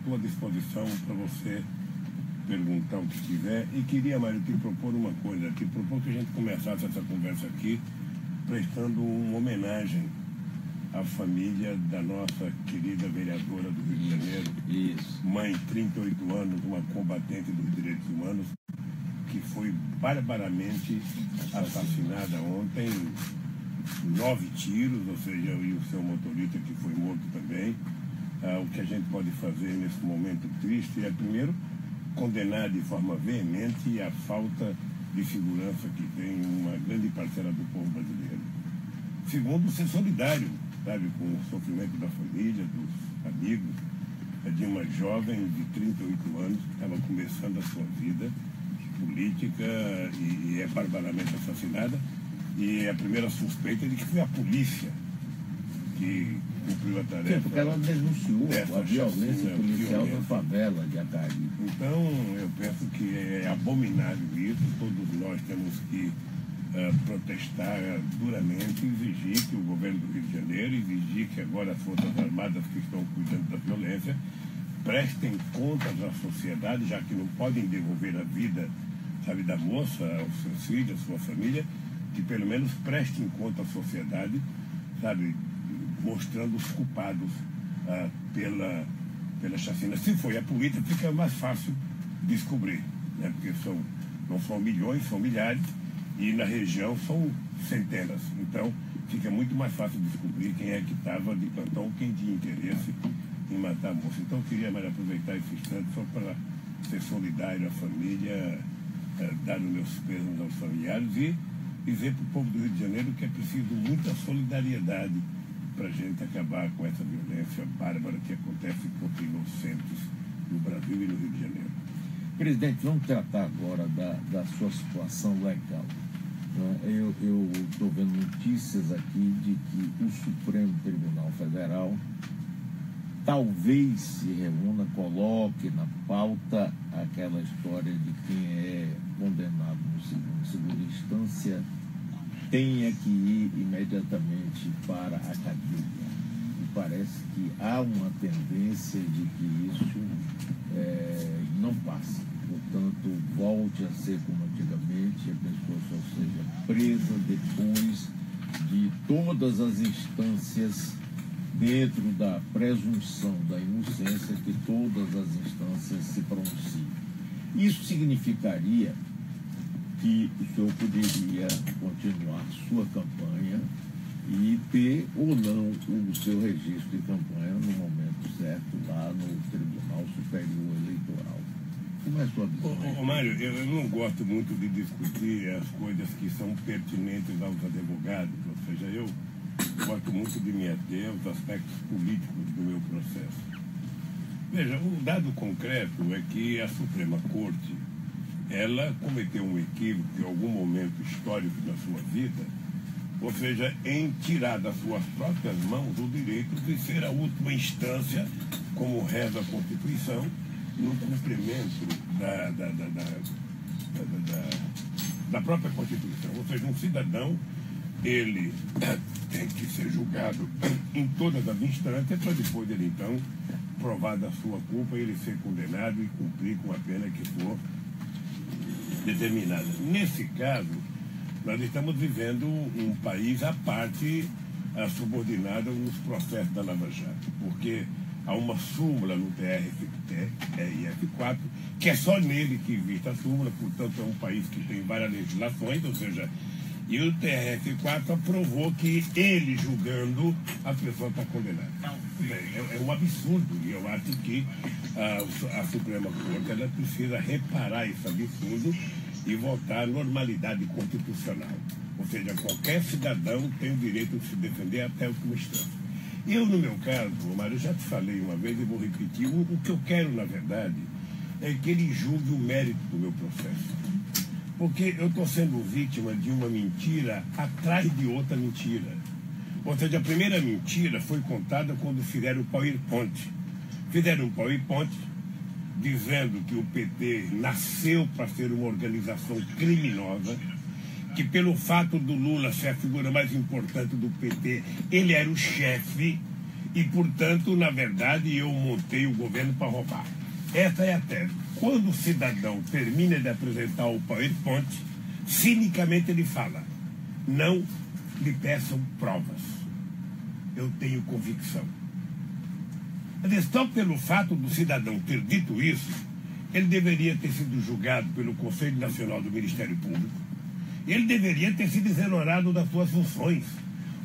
estou à disposição para você perguntar o que quiser. E queria, Mário, te propor uma coisa, te propor que a gente começasse essa conversa aqui prestando uma homenagem à família da nossa querida vereadora do Rio de Janeiro, mãe, 38 anos, uma combatente dos direitos humanos, que foi barbaramente assassinada ontem, 9 tiros, ou seja, e o seu motorista que foi morto também. O que a gente pode fazer nesse momento triste é, primeiro, condenar de forma veemente a falta de segurança que tem uma grande parcela do povo brasileiro. Segundo, ser solidário, sabe, com o sofrimento da família, dos amigos, de uma jovem de 38 anos que estava começando a sua vida política e é barbaramente assassinada. E a primeira suspeita é de que foi a polícia que cumpriu a tarefa. Sim, porque ela denunciou a violência policial na favela de Acari. Então, eu penso que é abominável isso. Todos nós temos que protestar duramente, exigir que o governo do Rio de Janeiro, exigir que agora as Forças Armadas que estão cuidando da violência prestem contas à sociedade, já que não podem devolver a vida, sabe, da moça, aos seus filhos, à sua família, que pelo menos prestem conta à sociedade, sabe, mostrando os culpados pela chacina. Se foi a polícia, fica mais fácil descobrir, né? Porque não são milhões, são milhares, e na região são centenas. Então, fica muito mais fácil descobrir quem é que estava de plantão, quem tinha interesse em matar a moça. Então, eu queria mais aproveitar esse instante só para ser solidário à família, dar os meus pesos aos familiares e dizer para o povo do Rio de Janeiro que é preciso muita solidariedade para a gente acabar com essa violência bárbara que acontece contra inocentes no Brasil e no Rio de Janeiro. Presidente, vamos tratar agora da sua situação legal. Eu estou vendo notícias aqui de que o Supremo Tribunal Federal talvez se reúna, coloque na pauta aquela história de quem é condenado em segunda instância tenha que ir imediatamente para a cadeia. E parece que há uma tendência de que isso não passe. Portanto, volte a ser como antigamente, a pessoa só seja presa depois de todas as instâncias, dentro da presunção da inocência, que todas as instâncias se pronunciem. Isso significaria que o senhor poderia continuar sua campanha e ter ou não o seu registro de campanha no momento certo lá no Tribunal Superior Eleitoral. Como é a sua visão? Mário, eu não gosto muito de discutir as coisas que são pertinentes aos advogados, ou seja, eu gosto muito de me ater aos aspectos políticos do meu processo. Veja, o dado concreto é que a Suprema Corte, ela cometeu um equívoco em algum momento histórico da sua vida, ou seja, em tirar das suas próprias mãos o direito de ser a última instância, como reza a Constituição, no cumprimento da própria Constituição. Ou seja, um cidadão, ele tem que ser julgado em todas as instâncias para depois dele, então, provada a sua culpa, ele ser condenado e cumprir com a pena que for determinada. Nesse caso, nós estamos vivendo um país à parte, subordinado nos processos da Lava Jato, porque há uma súmula no TRF4, que é só nele que existe a súmula, portanto é um país que tem várias legislações, ou seja, e o TRF4 aprovou que ele julgando a pessoa está condenada. É um absurdo, e eu acho que a Suprema Corte ela precisa reparar esse absurdo e voltar à normalidade constitucional. Ou seja, qualquer cidadão tem o direito de se defender até a última instância. Eu, no meu caso, Mário, eu já te falei uma vez e vou repetir, o que eu quero, na verdade, é que ele julgue o mérito do meu processo. Porque eu estou sendo vítima de uma mentira atrás de outra mentira. Ou seja, a primeira mentira foi contada quando fizeram o PowerPoint. Fizeram um PowerPoint dizendo que o PT nasceu para ser uma organização criminosa, que pelo fato do Lula ser a figura mais importante do PT, ele era o chefe, e, portanto, na verdade, eu montei o governo para roubar. Essa é a tese. Quando o cidadão termina de apresentar o PowerPoint, cinicamente ele fala: não lhe peçam provas, eu tenho convicção. Mas só pelo fato do cidadão ter dito isso, ele deveria ter sido julgado pelo Conselho Nacional do Ministério Público, ele deveria ter sido exonerado das suas funções.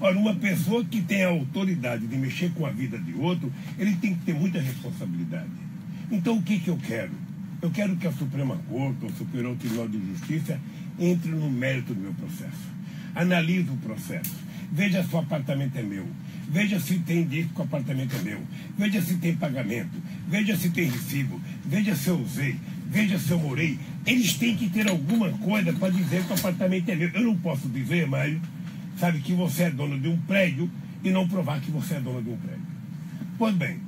Ora, uma pessoa que tem a autoridade de mexer com a vida de outro, ele tem que ter muita responsabilidade. Então, o que eu quero? Eu quero que a Suprema Corte, o Superior Tribunal de Justiça, entre no mérito do meu processo. Analise o processo. Veja se o apartamento é meu. Veja se tem disco que o apartamento é meu. Veja se tem pagamento. Veja se tem recibo. Veja se eu usei. Veja se eu morei. Eles têm que ter alguma coisa para dizer que o apartamento é meu. Eu não posso dizer, Mário, sabe, que você é dono de um prédio e não provar que você é dono de um prédio. Pois bem,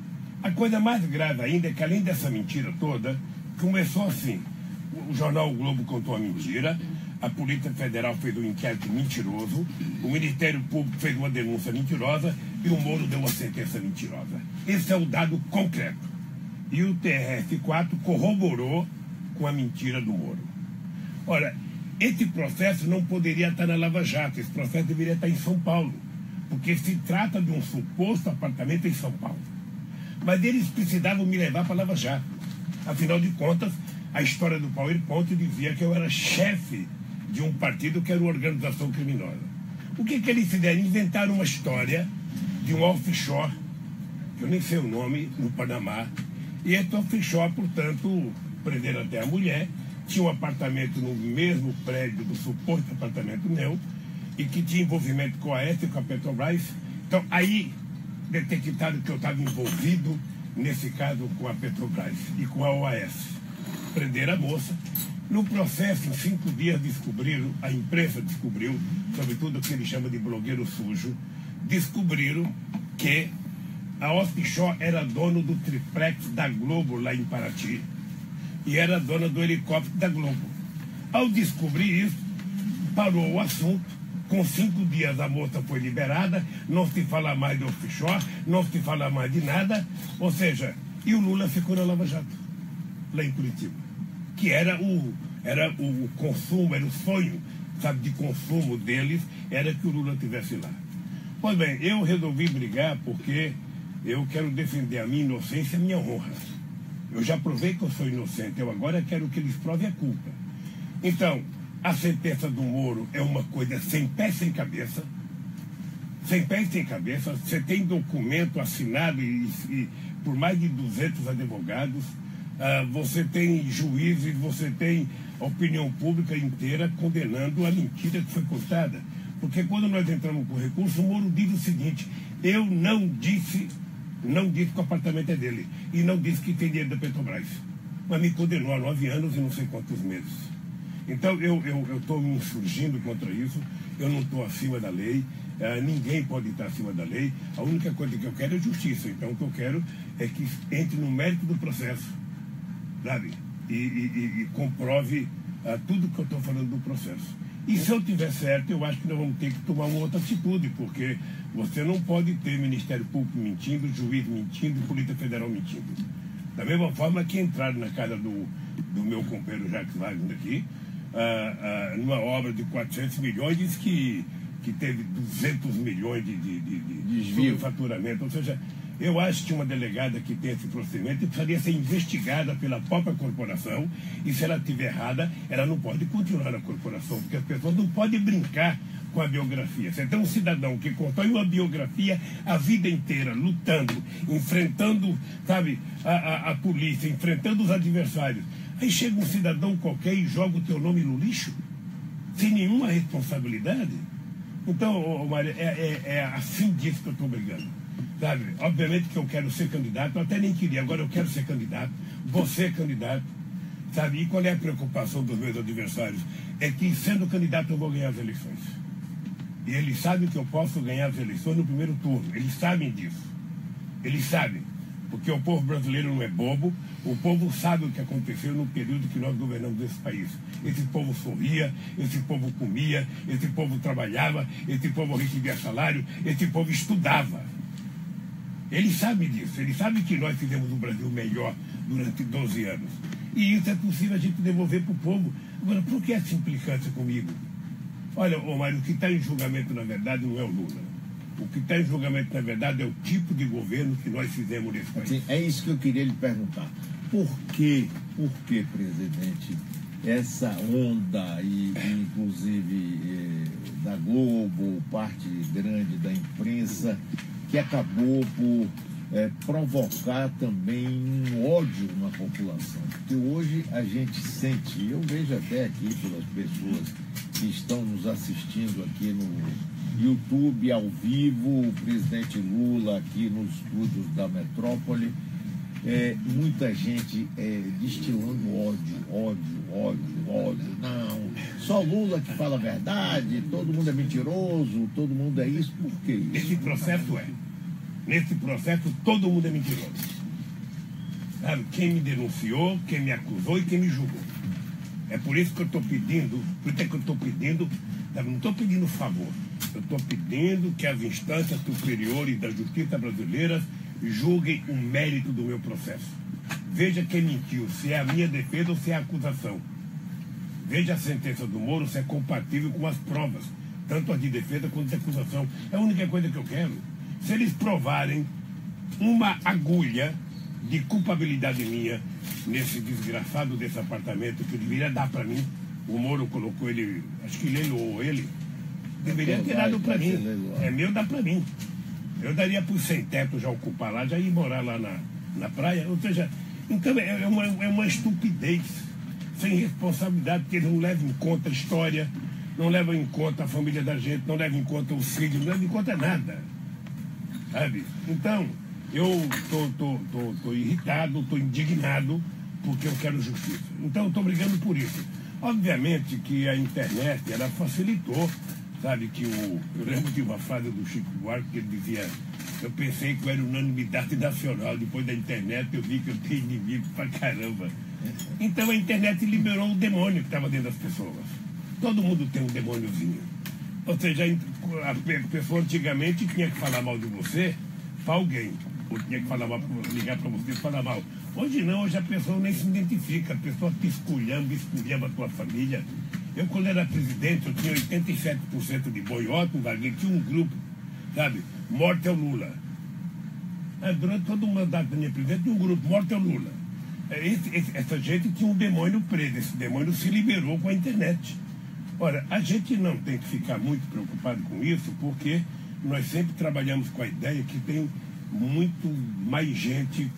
a coisa mais grave ainda é que, além dessa mentira toda, começou assim: o jornal O Globo contou a mentira, a Polícia Federal fez um inquérito mentiroso, o Ministério Público fez uma denúncia mentirosa e o Moro deu uma sentença mentirosa. Esse é o dado concreto. E o TRF4 corroborou com a mentira do Moro. Ora, esse processo não poderia estar na Lava Jato, esse processo deveria estar em São Paulo, porque se trata de um suposto apartamento em São Paulo. Mas eles precisavam me levar para a Lava Jato. Afinal de contas, a história do PowerPoint dizia que eu era chefe de um partido que era uma organização criminosa. O que eles fizeram? Inventaram uma história de um offshore, que eu nem sei o nome, no Panamá, e esse offshore, portanto, prenderam até a mulher, tinha um apartamento no mesmo prédio do suposto apartamento meu, e que tinha envolvimento com a ETA e com a Petrobras. Então, aí, detectaram que eu estava envolvido, nesse caso, com a Petrobras e com a OAS. Prenderam a moça. No processo, em 5 dias, descobriram, a imprensa descobriu, sobretudo o que eles chamam de blogueiro sujo, descobriram que a offshore era dono do triplex da Globo, lá em Paraty, e era dona do helicóptero da Globo. Ao descobrir isso, parou o assunto. Com 5 dias a moça foi liberada, não se fala mais de offshore, não se fala mais de nada, ou seja, e o Lula ficou na Lava Jato, lá em Curitiba, que era o consumo, era o sonho, sabe, de consumo deles, era que o Lula estivesse lá. Pois bem, eu resolvi brigar porque eu quero defender a minha inocência e a minha honra. Eu já provei que eu sou inocente, eu agora quero que eles provem a culpa. Então, a sentença do Moro é uma coisa sem pé sem cabeça. Sem pé e sem cabeça. Você tem documento assinado e por mais de 200 advogados. Você tem juízes, você tem a opinião pública inteira condenando a mentira que foi contada. Porque quando nós entramos com o recurso, o Moro diz o seguinte: eu não disse que o apartamento é dele. E não disse que tem dinheiro da Petrobras. Mas me condenou a 9 anos e não sei quantos meses. Então, eu estou me insurgindo contra isso, eu não estou acima da lei, ninguém pode estar acima da lei, a única coisa que eu quero é justiça. Então, o que eu quero é que entre no mérito do processo, sabe? E comprove tudo que eu estou falando do processo. E se eu tiver certo, eu acho que nós vamos ter que tomar uma outra atitude, porque você não pode ter Ministério Público mentindo, juiz mentindo, Polícia Federal mentindo. Da mesma forma que entraram na casa do meu companheiro Jacques Wagner aqui, numa obra de 400 milhões, diz que teve 200 milhões de desvio de faturamento. Ou seja, eu acho que uma delegada que tem esse procedimento precisaria ser investigada pela própria corporação, e se ela estiver errada, ela não pode continuar na corporação, porque as pessoas não podem brincar com a biografia. Você tem um cidadão que constrói uma biografia a vida inteira, lutando, enfrentando, sabe, a polícia, enfrentando os adversários. Aí chega um cidadão qualquer e joga o teu nome no lixo, sem nenhuma responsabilidade. Então, Mário, é assim disso que eu estou brigando. Sabe? Obviamente que eu quero ser candidato, eu até nem queria, agora eu quero ser candidato, vou ser candidato. Sabe? E qual é a preocupação dos meus adversários? É que, sendo candidato, eu vou ganhar as eleições. E eles sabem que eu posso ganhar as eleições no primeiro turno. Eles sabem disso. Eles sabem. Porque o povo brasileiro não é bobo. O povo sabe o que aconteceu no período que nós governamos esse país. Esse povo sorria, esse povo comia, esse povo trabalhava, esse povo recebia salário, esse povo estudava. Ele sabe disso, ele sabe que nós fizemos um Brasil melhor durante 12 anos. E isso é possível a gente devolver para o povo. Agora, por que essa implicância comigo? Olha, Mário, o que está em julgamento, na verdade, não é o Lula. O que está em julgamento, na verdade, é o tipo de governo que nós fizemos nesse país. Assim, é isso que eu queria lhe perguntar. Por que, presidente, essa onda, e inclusive da Globo, parte grande da imprensa, que acabou por provocar também um ódio na população? Porque hoje a gente sente, eu vejo até aqui pelas pessoas que estão nos assistindo aqui no YouTube, ao vivo, o presidente Lula aqui nos estúdios da Metrópole, muita gente destilando ódio. Não, só Lula que fala a verdade, todo mundo é mentiroso, todo mundo é isso. Por quê? Nesse processo todo mundo é mentiroso. Sabe? Quem me denunciou, quem me acusou e quem me julgou. É por isso que eu estou pedindo, sabe? Não estou pedindo favor, eu estou pedindo que as instâncias superiores da justiça brasileira julguem o mérito do meu processo. Veja quem mentiu, se é a minha defesa ou se é a acusação. Veja a sentença do Moro, se é compatível com as provas, tanto a de defesa quanto a de acusação. É a única coisa que eu quero. Se eles provarem uma agulha de culpabilidade minha nesse desgraçado desse apartamento que deveria dar para mim, o Moro colocou ele, acho que leiloou ele, deveria ter dado para mim. É meu, dá para mim. Eu daria para os sem-teto já ocupar lá, já ir morar lá na praia. Ou seja, então é uma estupidez, sem responsabilidade, porque eles não levam em conta a história, não levam em conta a família da gente, não levam em conta os filhos, não levam em conta nada. Sabe? Então, eu tô irritado, estou indignado, porque eu quero justiça. Então, eu estou brigando por isso. Obviamente que a internet, ela facilitou, sabe, que eu lembro de uma frase do Chico Buarque que ele dizia: eu pensei que eu era unanimidade nacional, depois da internet eu vi que eu tenho inimigo pra caramba. Então a internet liberou o demônio que estava dentro das pessoas. Todo mundo tem um demôniozinho. Ou seja, a pessoa antigamente tinha que falar mal de você para alguém, ou tinha que falar mal, ligar para você e falar mal. Hoje não, hoje a pessoa nem se identifica, a pessoa esculhamba a tua família. Eu, quando era presidente, eu tinha 87% de boiota, tinha um grupo, sabe? Morte é o Lula. Durante todo o mandato da minha presidente, tinha um grupo, Morte é o Lula. Essa gente tinha um demônio preso, esse demônio se liberou com a internet. Ora, a gente não tem que ficar muito preocupado com isso, porque nós sempre trabalhamos com a ideia que tem muito mais gente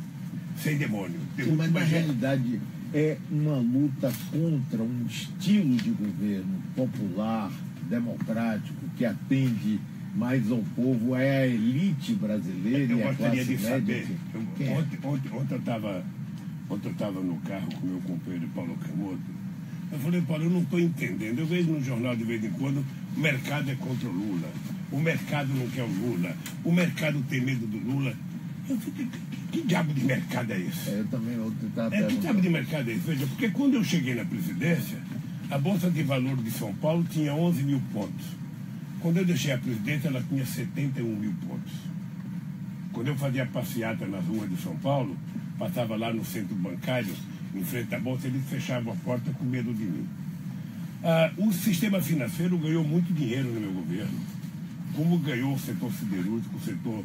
sem demônio. Mas na realidade é uma luta contra um estilo de governo popular, democrático, que atende mais ao povo, é a elite brasileira e a classe média. Eu gostaria de saber. Ontem eu estava no carro com meu companheiro Paulo Camoto. Eu falei: Paulo, eu não estou entendendo. Eu vejo no jornal de vez em quando, o mercado é contra o Lula, o mercado não quer o Lula, o mercado tem medo do Lula. Eu falei: que diabo de mercado é esse? Eu também vou tentar que diabo de mercado é esse? Veja, porque quando eu cheguei na presidência, a Bolsa de Valores de São Paulo tinha 11 mil pontos. Quando eu deixei a presidência, ela tinha 71 mil pontos. Quando eu fazia passeata nas ruas de São Paulo, passava lá no centro bancário, em frente à Bolsa, eles fechavam a porta com medo de mim. O sistema financeiro ganhou muito dinheiro no meu governo. Como ganhou o setor siderúrgico, o setor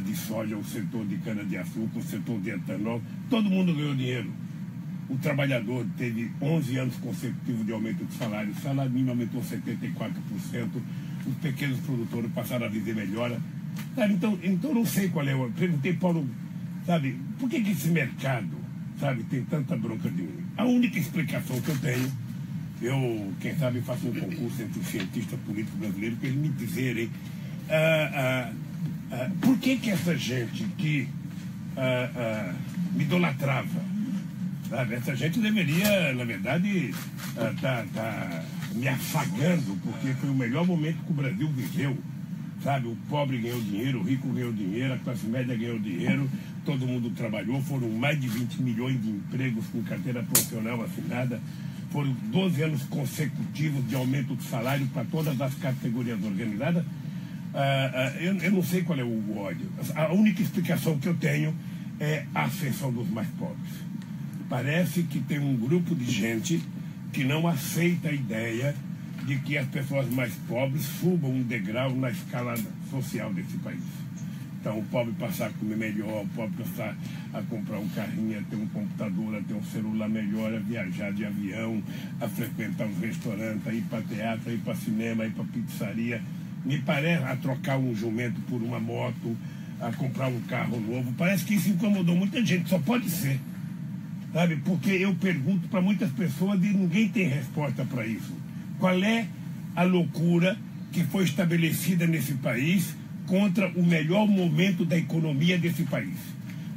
de soja, o setor de cana-de-açúcar, o setor de etanol, todo mundo ganhou dinheiro. O trabalhador teve 11 anos consecutivos de aumento de salário, o salário mínimo aumentou 74%, os pequenos produtores passaram a viver melhor. Sabe, então não sei qual é. Eu perguntei, Paulo, sabe, por que esse mercado, sabe, tem tanta bronca de mim? A única explicação que eu tenho, quem sabe, faço um concurso entre os cientistas políticos brasileiros para eles me dizerem por que essa gente que me idolatrava, sabe, essa gente deveria, na verdade, tá me afagando, porque foi o melhor momento que o Brasil viveu. Sabe, o pobre ganhou dinheiro, o rico ganhou dinheiro, a classe média ganhou dinheiro, todo mundo trabalhou, foram mais de 20 milhões de empregos com carteira profissional assinada, foram 12 anos consecutivos de aumento de salário para todas as categorias organizadas. Eu não sei qual é o ódio. A única explicação que eu tenho é a ascensão dos mais pobres. Parece que tem um grupo de gente que não aceita a ideia de que as pessoas mais pobres subam um degrau na escala social desse país. Então, o pobre passar a comer melhor, o pobre passar a comprar um carrinho, a ter um computador, a ter um celular melhor, a viajar de avião, a frequentar os restaurantes, a ir para teatro, a ir para cinema, a ir para pizzaria. Me parece a trocar um jumento por uma moto, a comprar um carro novo. Parece que isso incomodou muita gente, só pode ser. Sabe? Porque eu pergunto para muitas pessoas e ninguém tem resposta para isso. Qual é a loucura que foi estabelecida nesse país contra o melhor momento da economia desse país?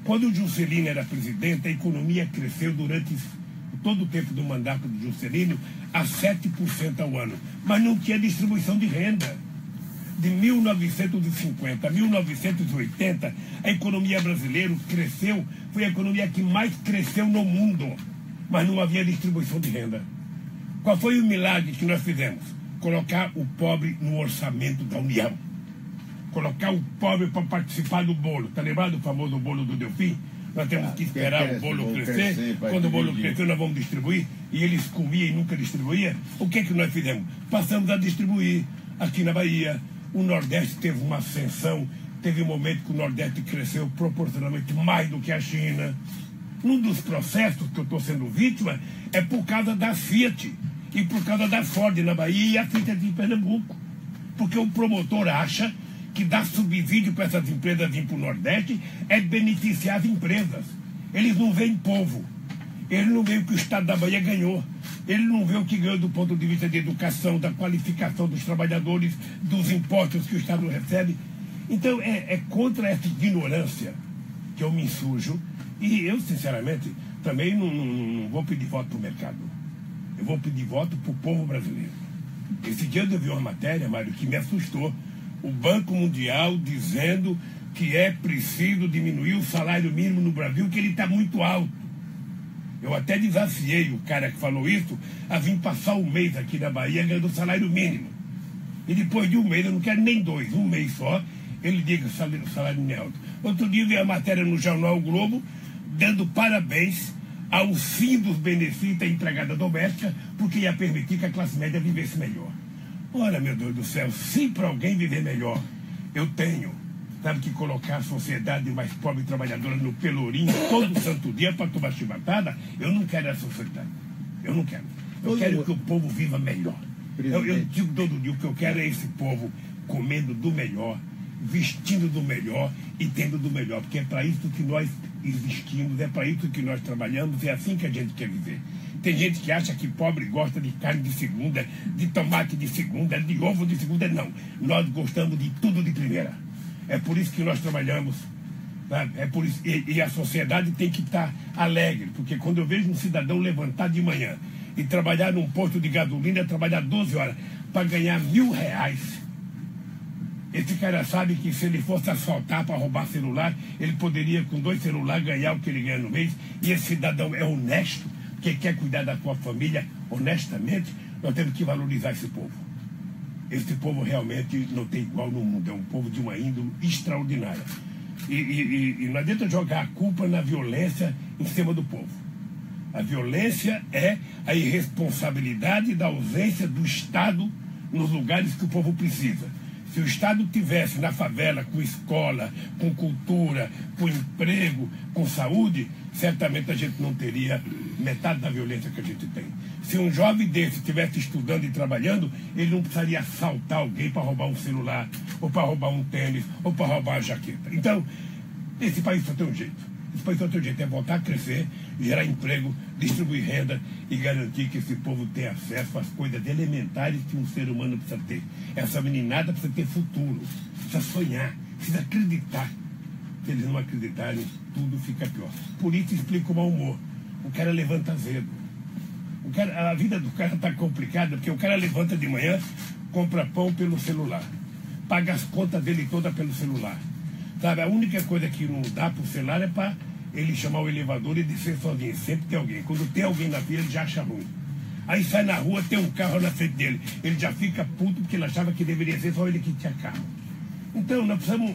Quando o Juscelino era presidente, a economia cresceu durante todo o tempo do mandato do Juscelino a 7% ao ano, mas não tinha distribuição de renda. De 1950 a 1980, a economia brasileira cresceu, foi a economia que mais cresceu no mundo, mas não havia distribuição de renda. Qual foi o milagre que nós fizemos? Colocar o pobre no orçamento da União. Colocar o pobre para participar do bolo. Está lembrado do famoso bolo do Delfim? Nós temos que esperar o bolo crescer. Quando o bolo crescer, nós vamos distribuir. E eles comiam e nunca distribuíam. O que é que nós fizemos? Passamos a distribuir aqui na Bahia. O Nordeste teve uma ascensão. Teve um momento que o Nordeste cresceu proporcionalmente mais do que a China. Um dos processos que eu estou sendo vítima é por causa da Fiat e por causa da Ford na Bahia e a Fiat aqui em Pernambuco. Porque o promotor acha que dar subsídio para essas empresas vir para o Nordeste é beneficiar as empresas. Eles não veem povo. Eles não veem o que o Estado da Bahia ganhou. Ele não vê o que ganhou do ponto de vista de educação, da qualificação dos trabalhadores, dos impostos que o Estado recebe. Então, é contra essa ignorância que eu me insurjo. E eu, sinceramente, também não vou pedir voto para o mercado. Eu vou pedir voto para o povo brasileiro. Esse dia eu vi uma matéria, Mário, que me assustou. O Banco Mundial dizendo que é preciso diminuir o salário mínimo no Brasil, que ele está muito alto. Eu até desafiei o cara que falou isso a vir passar um mês aqui na Bahia ganhando salário mínimo. E depois de um mês, eu não quero nem dois, um mês só, ele diga que o salário não é alto. Outro dia veio a matéria no jornal O Globo dando parabéns ao fim dos benefícios da empregada doméstica, porque ia permitir que a classe média vivesse melhor. Olha, meu Deus do céu, se para alguém viver melhor, eu tenho, sabe, que colocar a sociedade mais pobre e trabalhadora no pelourinho todo santo dia para tomar chibatada, eu não quero essa sociedade. Eu não quero. Eu quero que o povo viva melhor. Eu digo todo dia, o que eu quero é esse povo comendo do melhor, vestindo do melhor e tendo do melhor, porque é para isso que nós existimos, é para isso que nós trabalhamos, é assim que a gente quer viver. Tem gente que acha que pobre gosta de carne de segunda, de tomate de segunda, de ovo de segunda. Não, nós gostamos de tudo de primeira. É por isso que nós trabalhamos, sabe? É por isso, e a sociedade tem que estar alegre, porque quando eu vejo um cidadão levantar de manhã e trabalhar num posto de gasolina, trabalhar 12 horas para ganhar R$1.000, esse cara sabe que se ele fosse assaltar para roubar celular, ele poderia com 2 celulares ganhar o que ele ganha no mês. E esse cidadão é honesto, que quer cuidar da sua família honestamente. Nós temos que valorizar esse povo. Esse povo realmente não tem igual no mundo. É um povo de uma índole extraordinária. E não adianta jogar a culpa na violência em cima do povo. A violência é a irresponsabilidade da ausência do Estado nos lugares que o povo precisa. Se o Estado tivesse na favela com escola, com cultura, com emprego, com saúde, certamente a gente não teria metade da violência que a gente tem. Se um jovem desse estivesse estudando e trabalhando, ele não precisaria assaltar alguém para roubar um celular, ou para roubar um tênis, ou para roubar uma jaqueta. Então, esse país só tem um jeito. Esse país só tem um jeito, é voltar a crescer, gerar emprego, distribuir renda e garantir que esse povo tenha acesso às coisas elementares que um ser humano precisa ter. Essa meninada precisa ter futuro, precisa sonhar, precisa acreditar. Se eles não acreditarem, tudo fica pior. Por isso explica o mau humor. O cara levanta azedo. A vida do cara está complicada, porque o cara levanta de manhã, compra pão pelo celular, paga as contas dele todas pelo celular. Sabe, a única coisa que não dá pro celular é para ele chamar o elevador e descer sozinho. Sempre tem alguém. Quando tem alguém na fila, ele já acha ruim. Aí sai na rua, tem um carro na frente dele. Ele já fica puto porque ele achava que deveria ser só ele que tinha carro. Então, nós precisamos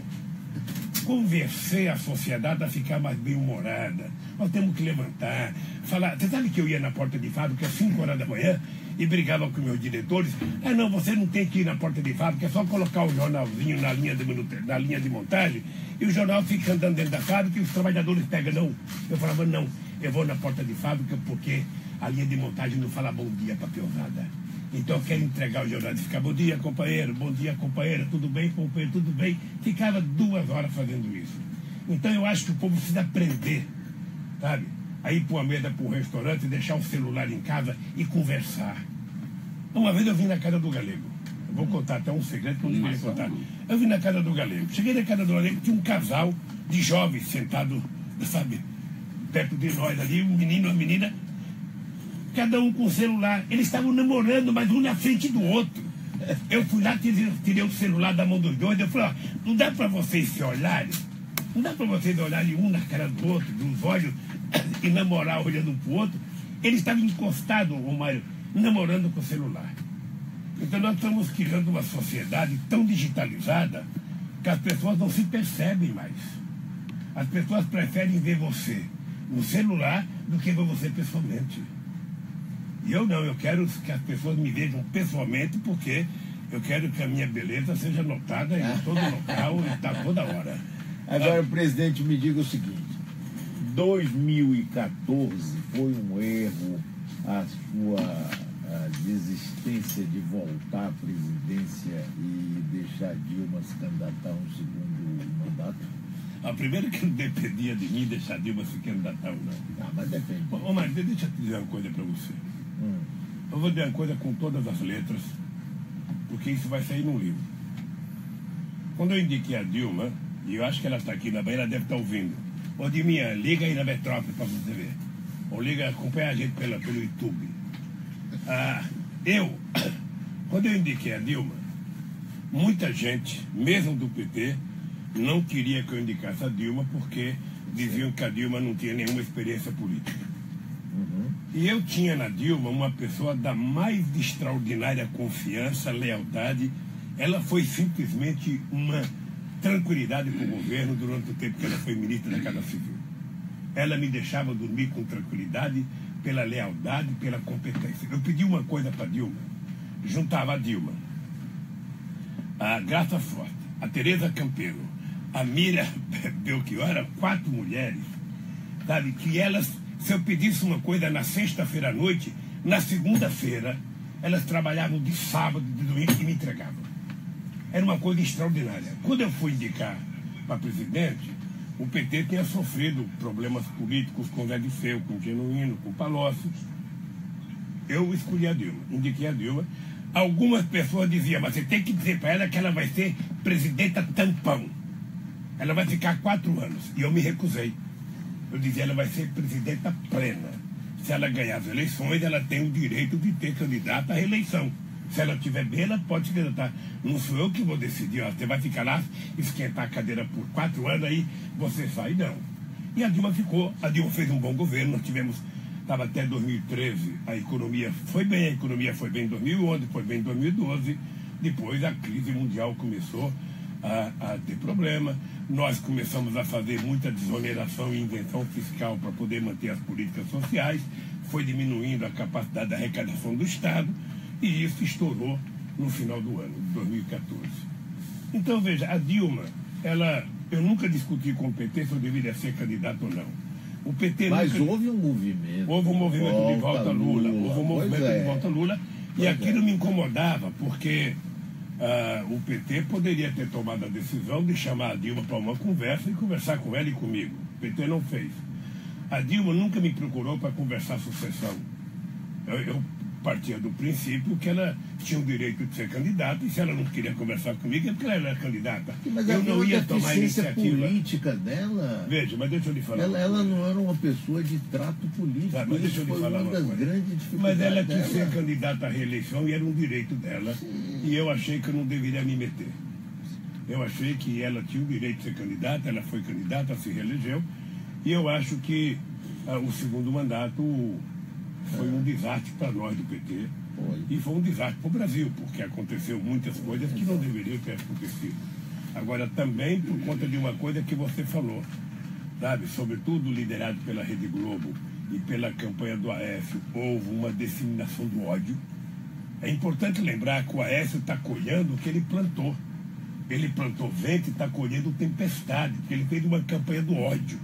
convencer a sociedade a ficar mais bem-humorada. Nós temos que levantar, falar. Você sabe que eu ia na porta de fábrica às 5 horas da manhã e brigava com meus diretores? Ah, não, você não tem que ir na porta de fábrica, é só colocar o jornalzinho na linha de montagem e o jornal fica andando dentro da fábrica e os trabalhadores pegam. Não. Eu falava, não, eu vou na porta de fábrica porque a linha de montagem não fala bom dia para a peãozada. Então eu quero entregar o jornal e ficar, bom dia, companheiro, tudo bem, companheiro, tudo bem. Ficava 2 horas fazendo isso. Então eu acho que o povo precisa aprender, sabe? A ir para uma mesa, para um restaurante, deixar o celular em casa e conversar. Uma vez eu vim na casa do Galego. Eu vou contar até um segredo que eu não deveria contar. Eu vim na casa do Galego. Cheguei na casa do Galego, tinha um casal de jovens sentado, sabe, perto de nós ali, um menino e uma menina, cada um com o celular. Eles estavam namorando, mas um na frente do outro. Eu fui lá, tirei o celular da mão dos dois. Eu falei, ó, não dá para vocês se olharem? Não dá para vocês olharem um na cara do outro, dos olhos, e namorar olhando um para o outro? Eles estavam encostados, Romário, namorando com o celular. Então nós estamos criando uma sociedade tão digitalizada que as pessoas não se percebem mais. As pessoas preferem ver você no celular do que ver você pessoalmente. E eu não, eu quero que as pessoas me vejam pessoalmente, porque eu quero que a minha beleza seja notada em todo local e tá toda hora. Agora, presidente, me diga o seguinte: 2014 foi um erro a sua desistência de voltar à presidência e deixar Dilma se candidatar a um segundo mandato? A primeira que não dependia de mim deixar Dilma se candidatar ou não. Ah, mas depende. Ô, Mário, deixa eu te dizer uma coisa para você. Eu vou dizer uma coisa com todas as letras, porque isso vai sair num livro. Quando eu indiquei a Dilma, e eu acho que ela está aqui na Bahia, ela deve estar ouvindo. Ô, Dilminha, liga aí na Metrópole para você ver. Ou liga, acompanha a gente pelo YouTube. Quando eu indiquei a Dilma, muita gente, mesmo do PT, não queria que eu indicasse a Dilma, porque diziam que a Dilma não tinha nenhuma experiência política. E eu tinha na Dilma uma pessoa da mais extraordinária confiança, lealdade. Ela foi simplesmente uma tranquilidade para o governo durante o tempo que ela foi ministra da Casa Civil. Ela me deixava dormir com tranquilidade, pela lealdade, pela competência. Eu pedi uma coisa para Dilma, juntava a Dilma, a Graça Forte, a Tereza Campelo, a Mira Belchior, 4 mulheres, sabe, que elas, se eu pedisse uma coisa na sexta-feira à noite, na segunda-feira, elas trabalhavam de sábado, de domingo e me entregavam. Era uma coisa extraordinária. Quando eu fui indicar para presidente, o PT tinha sofrido problemas políticos com Zé Disseu, com Genuíno, com Palocci. Eu escolhi a Dilma, indiquei a Dilma. Algumas pessoas diziam, mas você tem que dizer para ela que ela vai ser presidenta tampão. Ela vai ficar 4 anos. E eu me recusei. Eu dizia, ela vai ser presidenta plena. Se ela ganhar as eleições, ela tem o direito de ter candidato à reeleição. Se ela estiver bem, ela pode se candidatar. Não sou eu que vou decidir, ó, você vai ficar lá, esquentar a cadeira por 4 anos, aí você sai, não. E a Dilma ficou, a Dilma fez um bom governo, nós tivemos, estava até 2013, a economia foi bem em 2011, foi bem em 2012, depois a crise mundial começou a ter problema, nós começamos a fazer muita desoneração e isenção fiscal para poder manter as políticas sociais, foi diminuindo a capacidade da arrecadação do Estado, e isso estourou no final do ano, de 2014. Então, veja, a Dilma, eu nunca discuti com o PT se eu deveria ser candidato ou não. O PT Mas nunca... houve um movimento. Houve um movimento de volta a Lula. Houve um movimento de volta a Lula. E aquilo me incomodava, porque o PT poderia ter tomado a decisão de chamar a Dilma para uma conversa e conversar com ela e comigo. O PT não fez. A Dilma nunca me procurou para conversar sucessão. Eu partia do princípio que ela tinha o direito de ser candidata, e se ela não queria conversar comigo é porque ela era candidata. Mas eu não ia tomar a iniciativa política dela. Veja, mas deixa eu lhe falar. Ela não era uma pessoa de trato político. Mas deixa eu lhe falar uma das grandes dificuldades. Mas ela quis dela. ser candidata à reeleição e era um direito dela. Sim. E eu achei que eu não deveria me meter. Eu achei que ela tinha o direito de ser candidata, ela foi candidata, se reelegeu, e eu acho que o segundo mandato foi um desastre para nós do PT. E foi um desastre para o Brasil, porque aconteceu muitas coisas que não deveriam ter acontecido. Agora, também por conta de uma coisa que você falou, sabe? Sobretudo liderado pela Rede Globo e pela campanha do Aécio, houve uma disseminação do ódio. É importante lembrar que o Aécio está colhendo o que ele plantou. Ele plantou vento e está colhendo tempestade, porque ele fez uma campanha do ódio.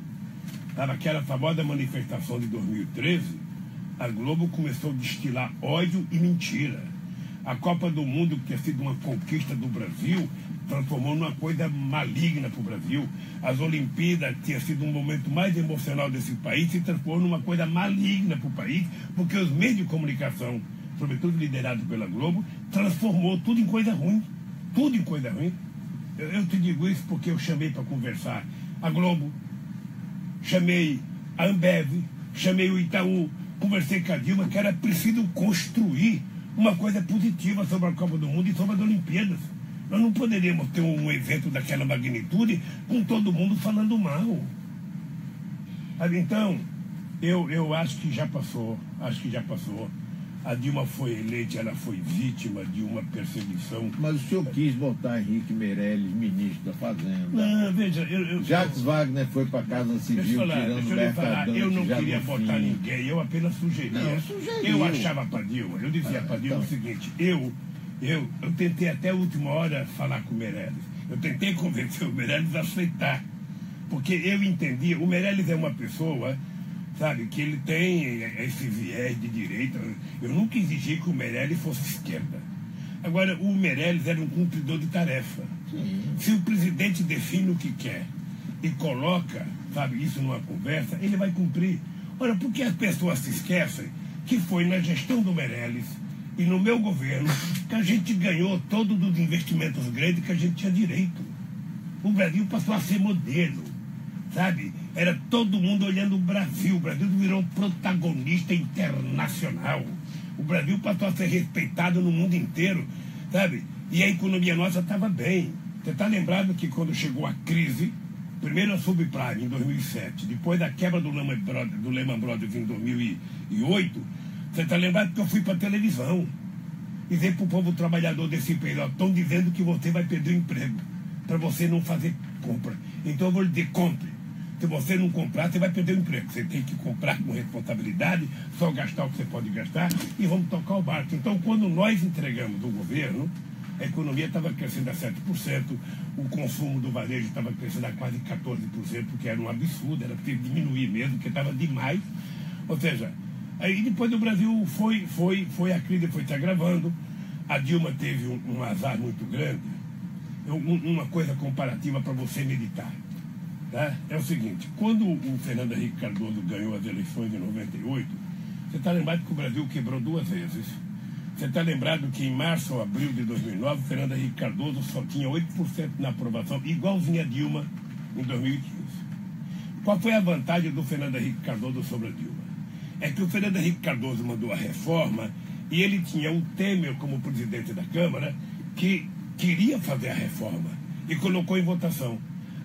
Naquela famosa manifestação de 2013, a Globo começou a destilar ódio e mentira. A Copa do Mundo, que tinha sido uma conquista do Brasil, transformou numa coisa maligna para o Brasil. As Olimpíadas, que tinha sido um momento mais emocional desse país, se transformou numa coisa maligna para o país, porque os meios de comunicação, sobretudo liderados pela Globo, transformou tudo em coisa ruim. Tudo em coisa ruim. Eu te digo isso porque eu chamei para conversar a Globo, chamei a Ambev, chamei o Itaú, conversei com a Dilma, que era preciso construir uma coisa positiva sobre a Copa do Mundo e sobre as Olimpíadas. Nós não poderíamos ter um evento daquela magnitude com todo mundo falando mal. Então, eu acho que já passou, A Dilma foi eleita, ela foi vítima de uma perseguição. Mas o senhor quis botar Henrique Meirelles, ministro da Fazenda. Não, veja, Jacques Wagner foi para a Casa Civil tirando Mercadante. Eu não queria botar ninguém, eu apenas sugeria. Eu achava para Dilma, eu dizia para Dilma o seguinte, eu tentei até a última hora falar com o Meirelles. Eu tentei convencer o Meirelles a aceitar. Porque eu entendia, o Meirelles é uma pessoa, sabe, que ele tem esse viés de direita. Eu nunca exigi que o Meirelles fosse esquerda. Agora, o Meirelles era um cumpridor de tarefa. Sim. Se o presidente define o que quer e coloca, sabe, isso numa conversa, ele vai cumprir. Ora, por que as pessoas se esquecem que foi na gestão do Meirelles e no meu governo que a gente ganhou todos os investimentos grandes que a gente tinha direito? O Brasil passou a ser modelo, sabe? Era todo mundo olhando o Brasil virou protagonista internacional. O Brasil passou a ser respeitado no mundo inteiro, sabe? E a economia nossa estava bem. Você está lembrado que quando chegou a crise, primeiro a subprime em 2007, depois da quebra do Lehman Brothers em 2008, você está lembrado que eu fui para a televisão e disse para o povo trabalhador desse período, estão dizendo que você vai perder o emprego para você não fazer compra. Então eu vou lhe dizer, compre. Se você não comprar, você vai perder o emprego. Você tem que comprar com responsabilidade, só gastar o que você pode gastar e vamos tocar o barco. Então, quando nós entregamos o governo, a economia estava crescendo a 7%, o consumo do varejo estava crescendo a quase 14%, porque era um absurdo, era preciso diminuir mesmo, porque estava demais. Ou seja, aí depois do Brasil a crise foi se agravando, a Dilma teve um azar muito grande. Uma coisa comparativa para você meditar. Tá? É o seguinte, quando o Fernando Henrique Cardoso ganhou as eleições em 98, você está lembrado que o Brasil quebrou 2 vezes. Você está lembrado que em março ou abril de 2009, o Fernando Henrique Cardoso só tinha 8% na aprovação, igualzinho a Dilma em 2015. Qual foi a vantagem do Fernando Henrique Cardoso sobre a Dilma? É que o Fernando Henrique Cardoso mandou a reforma e ele tinha o Temer como presidente da Câmara que queria fazer a reforma e colocou em votação.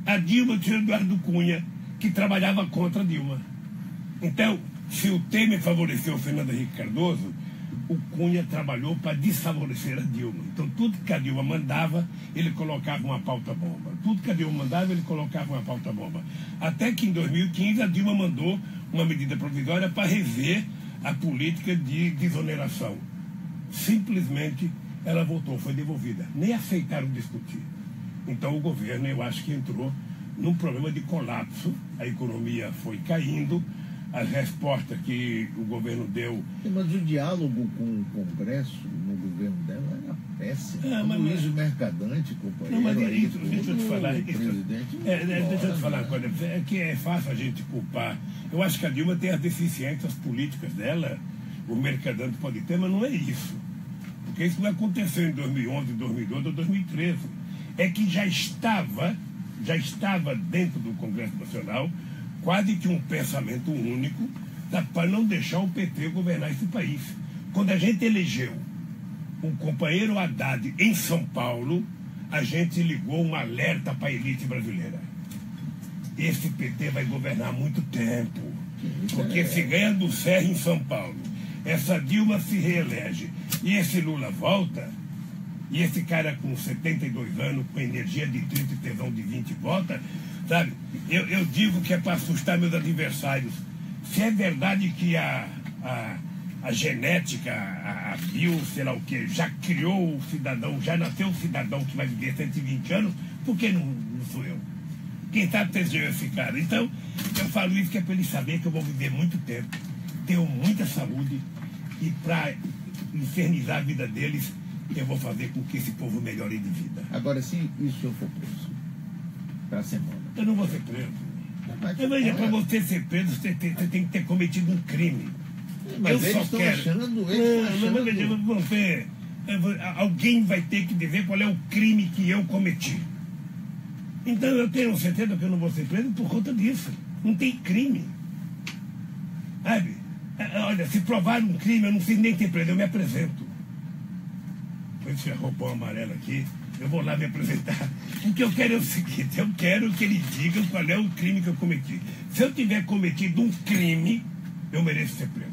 A Dilma tinha o Eduardo Cunha, que trabalhava contra a Dilma. Então, se o Temer favoreceu o Fernando Henrique Cardoso, o Cunha trabalhou para desfavorecer a Dilma. Então, tudo que a Dilma mandava, ele colocava uma pauta-bomba. Tudo que a Dilma mandava, ele colocava uma pauta-bomba. Até que, em 2015, a Dilma mandou uma medida provisória para rever a política de desoneração. Simplesmente, ela voltou, foi devolvida. Nem aceitaram discutir. Então o governo, eu acho que entrou num problema de colapso, a economia foi caindo, as respostas que o governo deu... Mas o diálogo com o Congresso no governo dela era péssimo. Luiz Mercadante, companheiro... Não, mas deixa eu te falar... Deixa eu te falar uma coisa, é que é fácil a gente culpar. Eu acho que a Dilma tem as deficiências políticas dela, o Mercadante pode ter, mas não é isso. Porque isso não aconteceu em 2011, 2012 ou 2013. É que já estava dentro do Congresso Nacional quase que um pensamento único para não deixar o PT governar esse país. Quando a gente elegeu o companheiro Haddad em São Paulo, a gente ligou um alerta para a elite brasileira. Esse PT vai governar há muito tempo, porque se ganha do Serra em São Paulo, essa Dilma se reelege e esse Lula volta, e esse cara com 72 anos, com energia de 30 e tesão de 20 volta, sabe? Eu digo que é para assustar meus adversários. Se é verdade que a genética, a bio, sei lá o que, já criou o cidadão, já nasceu o cidadão que vai viver 120 anos, por que não sou eu? Quem sabe desenhou esse cara? Então, eu falo isso que é para eles saberem que eu vou viver muito tempo, tenho muita saúde, e para infernizar a vida deles, eu vou fazer com que esse povo melhore de vida. Agora, se isso eu for preso para a semana? Eu não vou ser preso. Veja, para você ser preso, você tem que ter cometido um crime. Mas eles estão achando, alguém vai ter que dizer qual é o crime que eu cometi. Então eu tenho certeza que eu não vou ser preso por conta disso. Não tem crime. Sabe? Olha, se provar um crime, eu não preciso nem ter preso, eu me apresento. Põe esse roupão amarelo aqui, eu vou lá me apresentar. O que eu quero é o seguinte, eu quero que ele diga qual é o crime que eu cometi. Se eu tiver cometido um crime, eu mereço ser preso.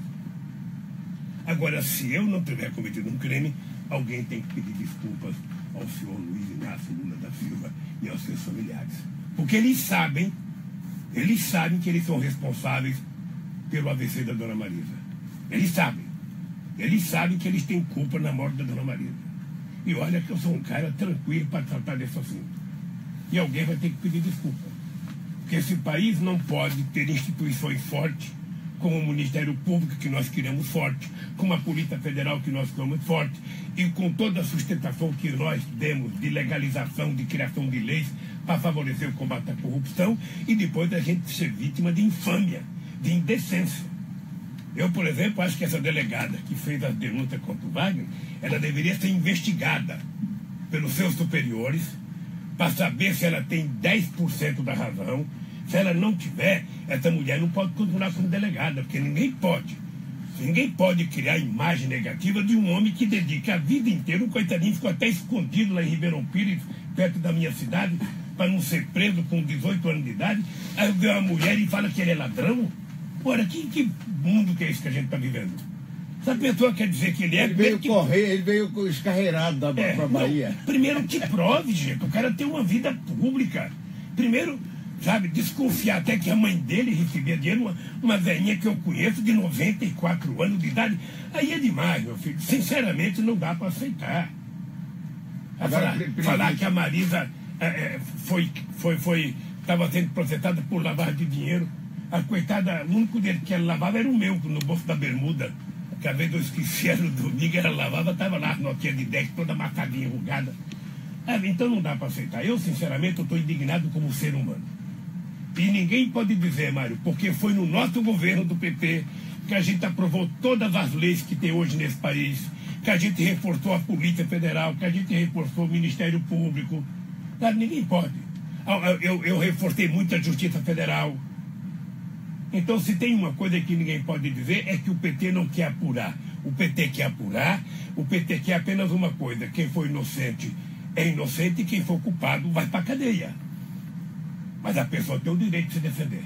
Agora, se eu não tiver cometido um crime, alguém tem que pedir desculpas ao senhor Luiz Inácio Lula da Silva e aos seus familiares. Porque eles sabem que eles são responsáveis pelo AVC da Dona Marisa. Eles sabem que eles têm culpa na morte da Dona Marisa. E olha que eu sou um cara tranquilo para tratar desse assunto. E alguém vai ter que pedir desculpa. Porque esse país não pode ter instituições fortes, como o Ministério Público, que nós queremos forte, como a Polícia Federal, que nós queremos forte, e com toda a sustentação que nós demos de legalização, de criação de leis para favorecer o combate à corrupção, e depois a gente ser vítima de infâmia, de indecência. Eu, por exemplo, acho que essa delegada que fez as denúncias contra o Wagner, ela deveria ser investigada pelos seus superiores para saber se ela tem 10% da razão. Se ela não tiver, essa mulher não pode continuar como delegada, porque ninguém pode criar imagem negativa de um homem que dedica a vida inteira. O coitadinho ficou até escondido lá em Ribeirão Pires, perto da minha cidade, para não ser preso com 18 anos de idade. Aí vê uma mulher e fala que ele é ladrão. Ora, que mundo que é esse que a gente está vivendo? Essa pessoa quer dizer que ele é... Ele veio escarreirado da Bahia. Não, primeiro que prove, gente. O cara tem uma vida pública. Primeiro, sabe, desconfiar até que a mãe dele recebia dinheiro, uma velhinha que eu conheço de 94 anos de idade. Aí é demais, meu filho. Sinceramente, não dá para aceitar. Falar que a Marisa estava sendo processada por lavagem de dinheiro. A coitada, o único dinheiro que ela lavava era o meu, no bolso da bermuda. Que a vez eu esquecia no domingo, ela lavava, estava lá, notinha de 10, toda amassadinha, enrugada. Então não dá para aceitar. Eu, sinceramente, estou indignado como ser humano. E ninguém pode dizer, Mário, porque foi no nosso governo do PT que a gente aprovou todas as leis que tem hoje nesse país, que a gente reforçou a Polícia Federal, que a gente reforçou o Ministério Público. Ninguém pode. Eu reforcei muito a Justiça Federal. Então, se tem uma coisa que ninguém pode dizer, é que o PT não quer apurar. O PT quer apurar, o PT quer apenas uma coisa: quem for inocente é inocente e quem for culpado vai para a cadeia. Mas a pessoa tem o direito de se defender.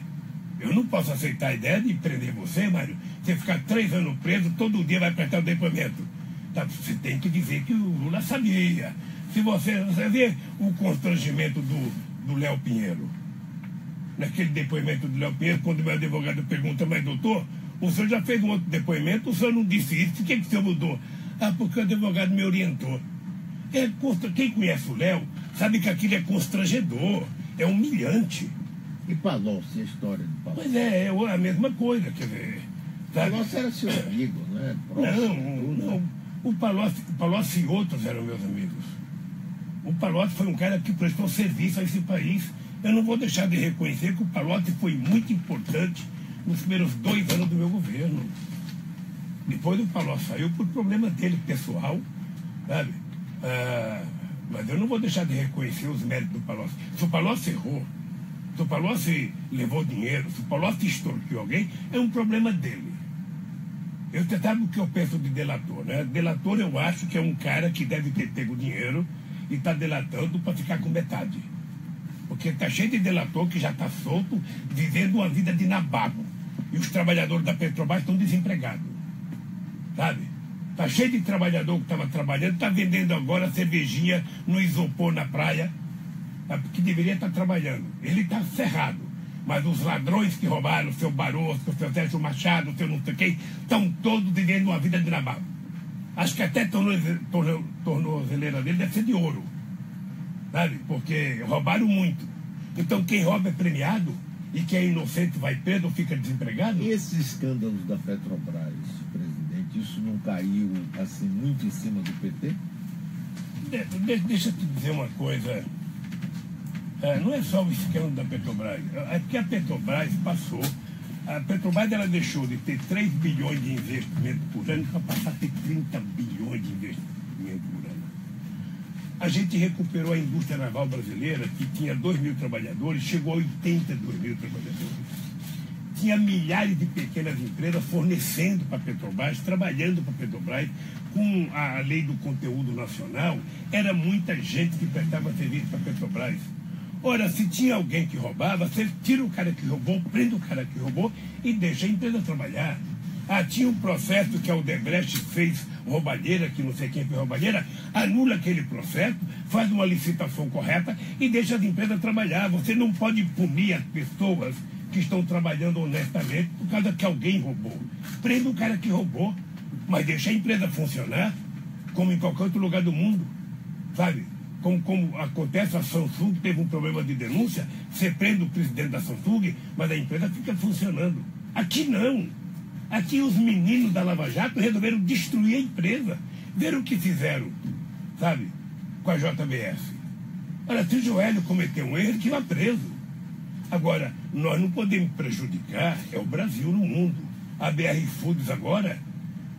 Eu não posso aceitar a ideia de prender você, Mário. Você ficar 3 anos preso, todo dia vai prestar o depoimento. Você tem que dizer que o Lula sabia. Se você vê o constrangimento do Léo Pinheiro. Naquele depoimento do Léo Pinheiro, quando o meu advogado pergunta, mas doutor, o senhor já fez um outro depoimento, o senhor não disse isso, o que o senhor mudou? Porque o advogado me orientou. Quem conhece o Léo sabe que aquilo é constrangedor, é humilhante. E Palocci, a história do Palocci? Pois é a mesma coisa, quer dizer. Palocci era seu amigo, né? Não. O Palocci e outros eram meus amigos. O Palocci foi um cara que prestou serviço a esse país. Eu não vou deixar de reconhecer que o Palocci foi muito importante nos primeiros 2 anos do meu governo. Depois o Palocci saiu por problema dele pessoal, sabe? Mas eu não vou deixar de reconhecer os méritos do Palocci. Se o Palocci errou, se o Palocci levou dinheiro, se o Palocci extorquiu alguém, é um problema dele. Você sabe o que eu penso de delator, né? Delator, eu acho que é um cara que deve ter pego dinheiro e está delatando para ficar com metade. Porque está cheio de delator que já está solto, vivendo uma vida de nababo. E os trabalhadores da Petrobras estão desempregados. Sabe? Está cheio de trabalhador que estava trabalhando, está vendendo agora cervejinha no isopor na praia, que deveria estar trabalhando. Ele está ferrado. Mas os ladrões que roubaram, o seu Barroso, o seu Sérgio Machado, o seu não sei quem, estão todos vivendo uma vida de Nabal. Acho que até a tornozeleira dele deve ser de ouro. Sabe? Porque roubaram muito. Então quem rouba é premiado e quem é inocente vai preso ou fica desempregado? E esses escândalos da Petrobras, presidente, isso não caiu assim muito em cima do PT? Deixa eu te dizer uma coisa. Não é só o escândalo da Petrobras. É porque a Petrobras passou. A Petrobras ela deixou de ter 3 bilhões de investimento por ano para passar a ter 30 bilhões de investimento por ano. A gente recuperou a indústria naval brasileira, que tinha 2 mil trabalhadores, chegou a 82 mil trabalhadores. Tinha milhares de pequenas empresas fornecendo para a Petrobras, trabalhando para a Petrobras, com a lei do conteúdo nacional, era muita gente que prestava serviço para a Petrobras. Ora, se tinha alguém que roubava, você tira o cara que roubou, prende o cara que roubou e deixa a empresa trabalhar. Tinha um processo que a Odebrecht fez roubalheira, que não sei quem fez roubalheira, anula aquele processo, faz uma licitação correta e deixa as empresas trabalhar. Você não pode punir as pessoas que estão trabalhando honestamente por causa que alguém roubou. Prende o cara que roubou, mas deixa a empresa funcionar, como em qualquer outro lugar do mundo, sabe? Como acontece, a Samsung teve um problema de denúncia, você prende o presidente da Samsung, mas a empresa fica funcionando. Aqui não. Aqui os meninos da Lava Jato resolveram destruir a empresa. Viram o que fizeram, sabe, com a JBS. Olha, se o Joelho cometeu um erro, ele que vá preso. Agora, nós não podemos prejudicar, é o Brasil no mundo. A BR Foods agora,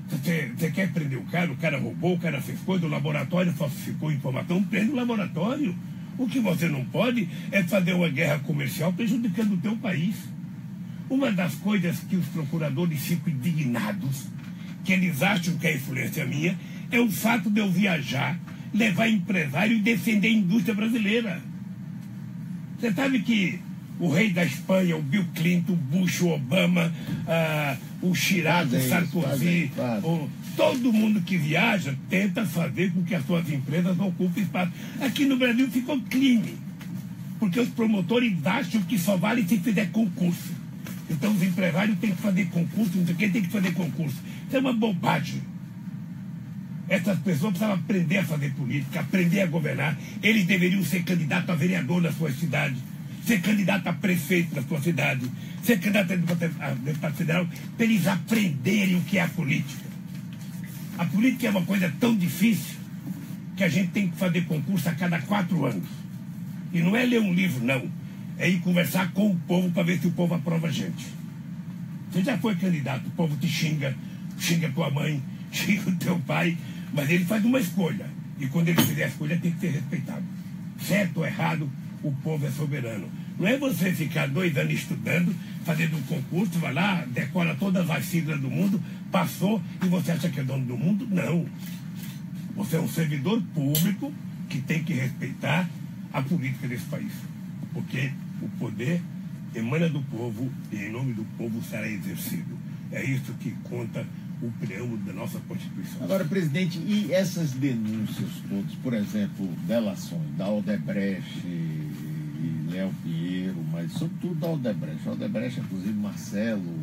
você quer prender o cara roubou, o cara fez coisa, o laboratório falsificou informação, prende o laboratório. O que você não pode é fazer uma guerra comercial prejudicando o teu país. Uma das coisas que os procuradores ficam indignados, que eles acham que é influência minha, é o fato de eu viajar, levar empresário e defender a indústria brasileira. Você sabe que o rei da Espanha, o Bill Clinton, o Bush, o Obama, o Chirac, o Sarkozy, todo mundo que viaja tenta fazer com que as suas empresas ocupem espaço. Aqui no Brasil ficou crime, porque os promotores acham que só vale se fizer concurso. Então os empresários têm que fazer concurso, não sei quem tem que fazer concurso. Isso é uma bobagem. Essas pessoas precisavam aprender a fazer política, aprender a governar. Eles deveriam ser candidatos a vereador na sua cidade, ser candidato a prefeito da sua cidade, ser candidato a deputado federal, para eles aprenderem o que é a política. A política é uma coisa tão difícil que a gente tem que fazer concurso a cada 4 anos. E não é ler um livro, não. É ir conversar com o povo para ver se o povo aprova a gente. Você já foi candidato, o povo te xinga, xinga tua mãe, xinga o teu pai, mas ele faz uma escolha. E quando ele fizer a escolha, tem que ser respeitado. Certo ou errado, o povo é soberano. Não é você ficar 2 anos estudando, fazendo um concurso, vai lá, decora todas as siglas do mundo, passou e você acha que é dono do mundo? Não. Você é um servidor público que tem que respeitar a política desse país. Porque o poder emana do povo e em nome do povo será exercido. É isso que conta o preâmbulo da nossa Constituição. Agora, presidente, e essas denúncias todas, por exemplo, delações da Odebrecht e Léo Pinheiro, mas sobretudo da Odebrecht. A Odebrecht, inclusive, Marcelo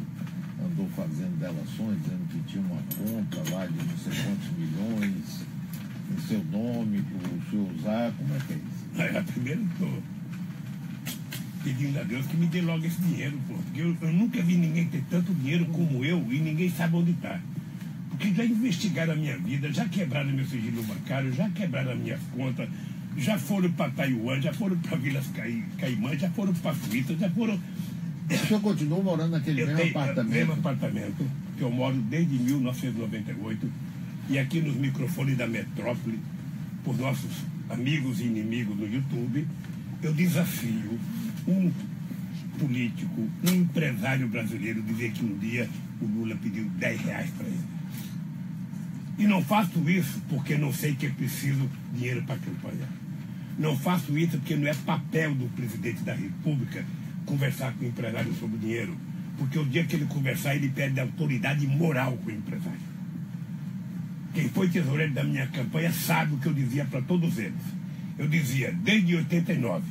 andou fazendo delações, dizendo que tinha uma conta lá de não sei quantos milhões em seu nome, para o senhor usar. Como é que é isso? Primeiro estou pedindo a Deus que me dê logo esse dinheiro, pô, porque eu nunca vi ninguém ter tanto dinheiro como eu e ninguém sabe onde está. Porque já investigaram a minha vida, já quebraram meu sigilo bancário, já quebraram as minhas contas, já foram para Taiwan, já foram para Vilas Caimã, já foram para Suíça, já foram... O senhor continuou morando naquele mesmo apartamento? Mesmo apartamento, que eu moro desde 1998, e aqui nos microfones da Metrópole, por nossos amigos e inimigos no YouTube, eu desafio um político, um empresário brasileiro dizer que um dia o Lula pediu R$10 para ele. E não faço isso porque não sei que é preciso dinheiro para campanha. Não faço isso porque não é papel do presidente da República conversar com o empresário sobre dinheiro. Porque o dia que ele conversar, ele perde a autoridade moral com o empresário. Quem foi tesoureiro da minha campanha sabe o que eu dizia para todos eles. Eu dizia, desde 89,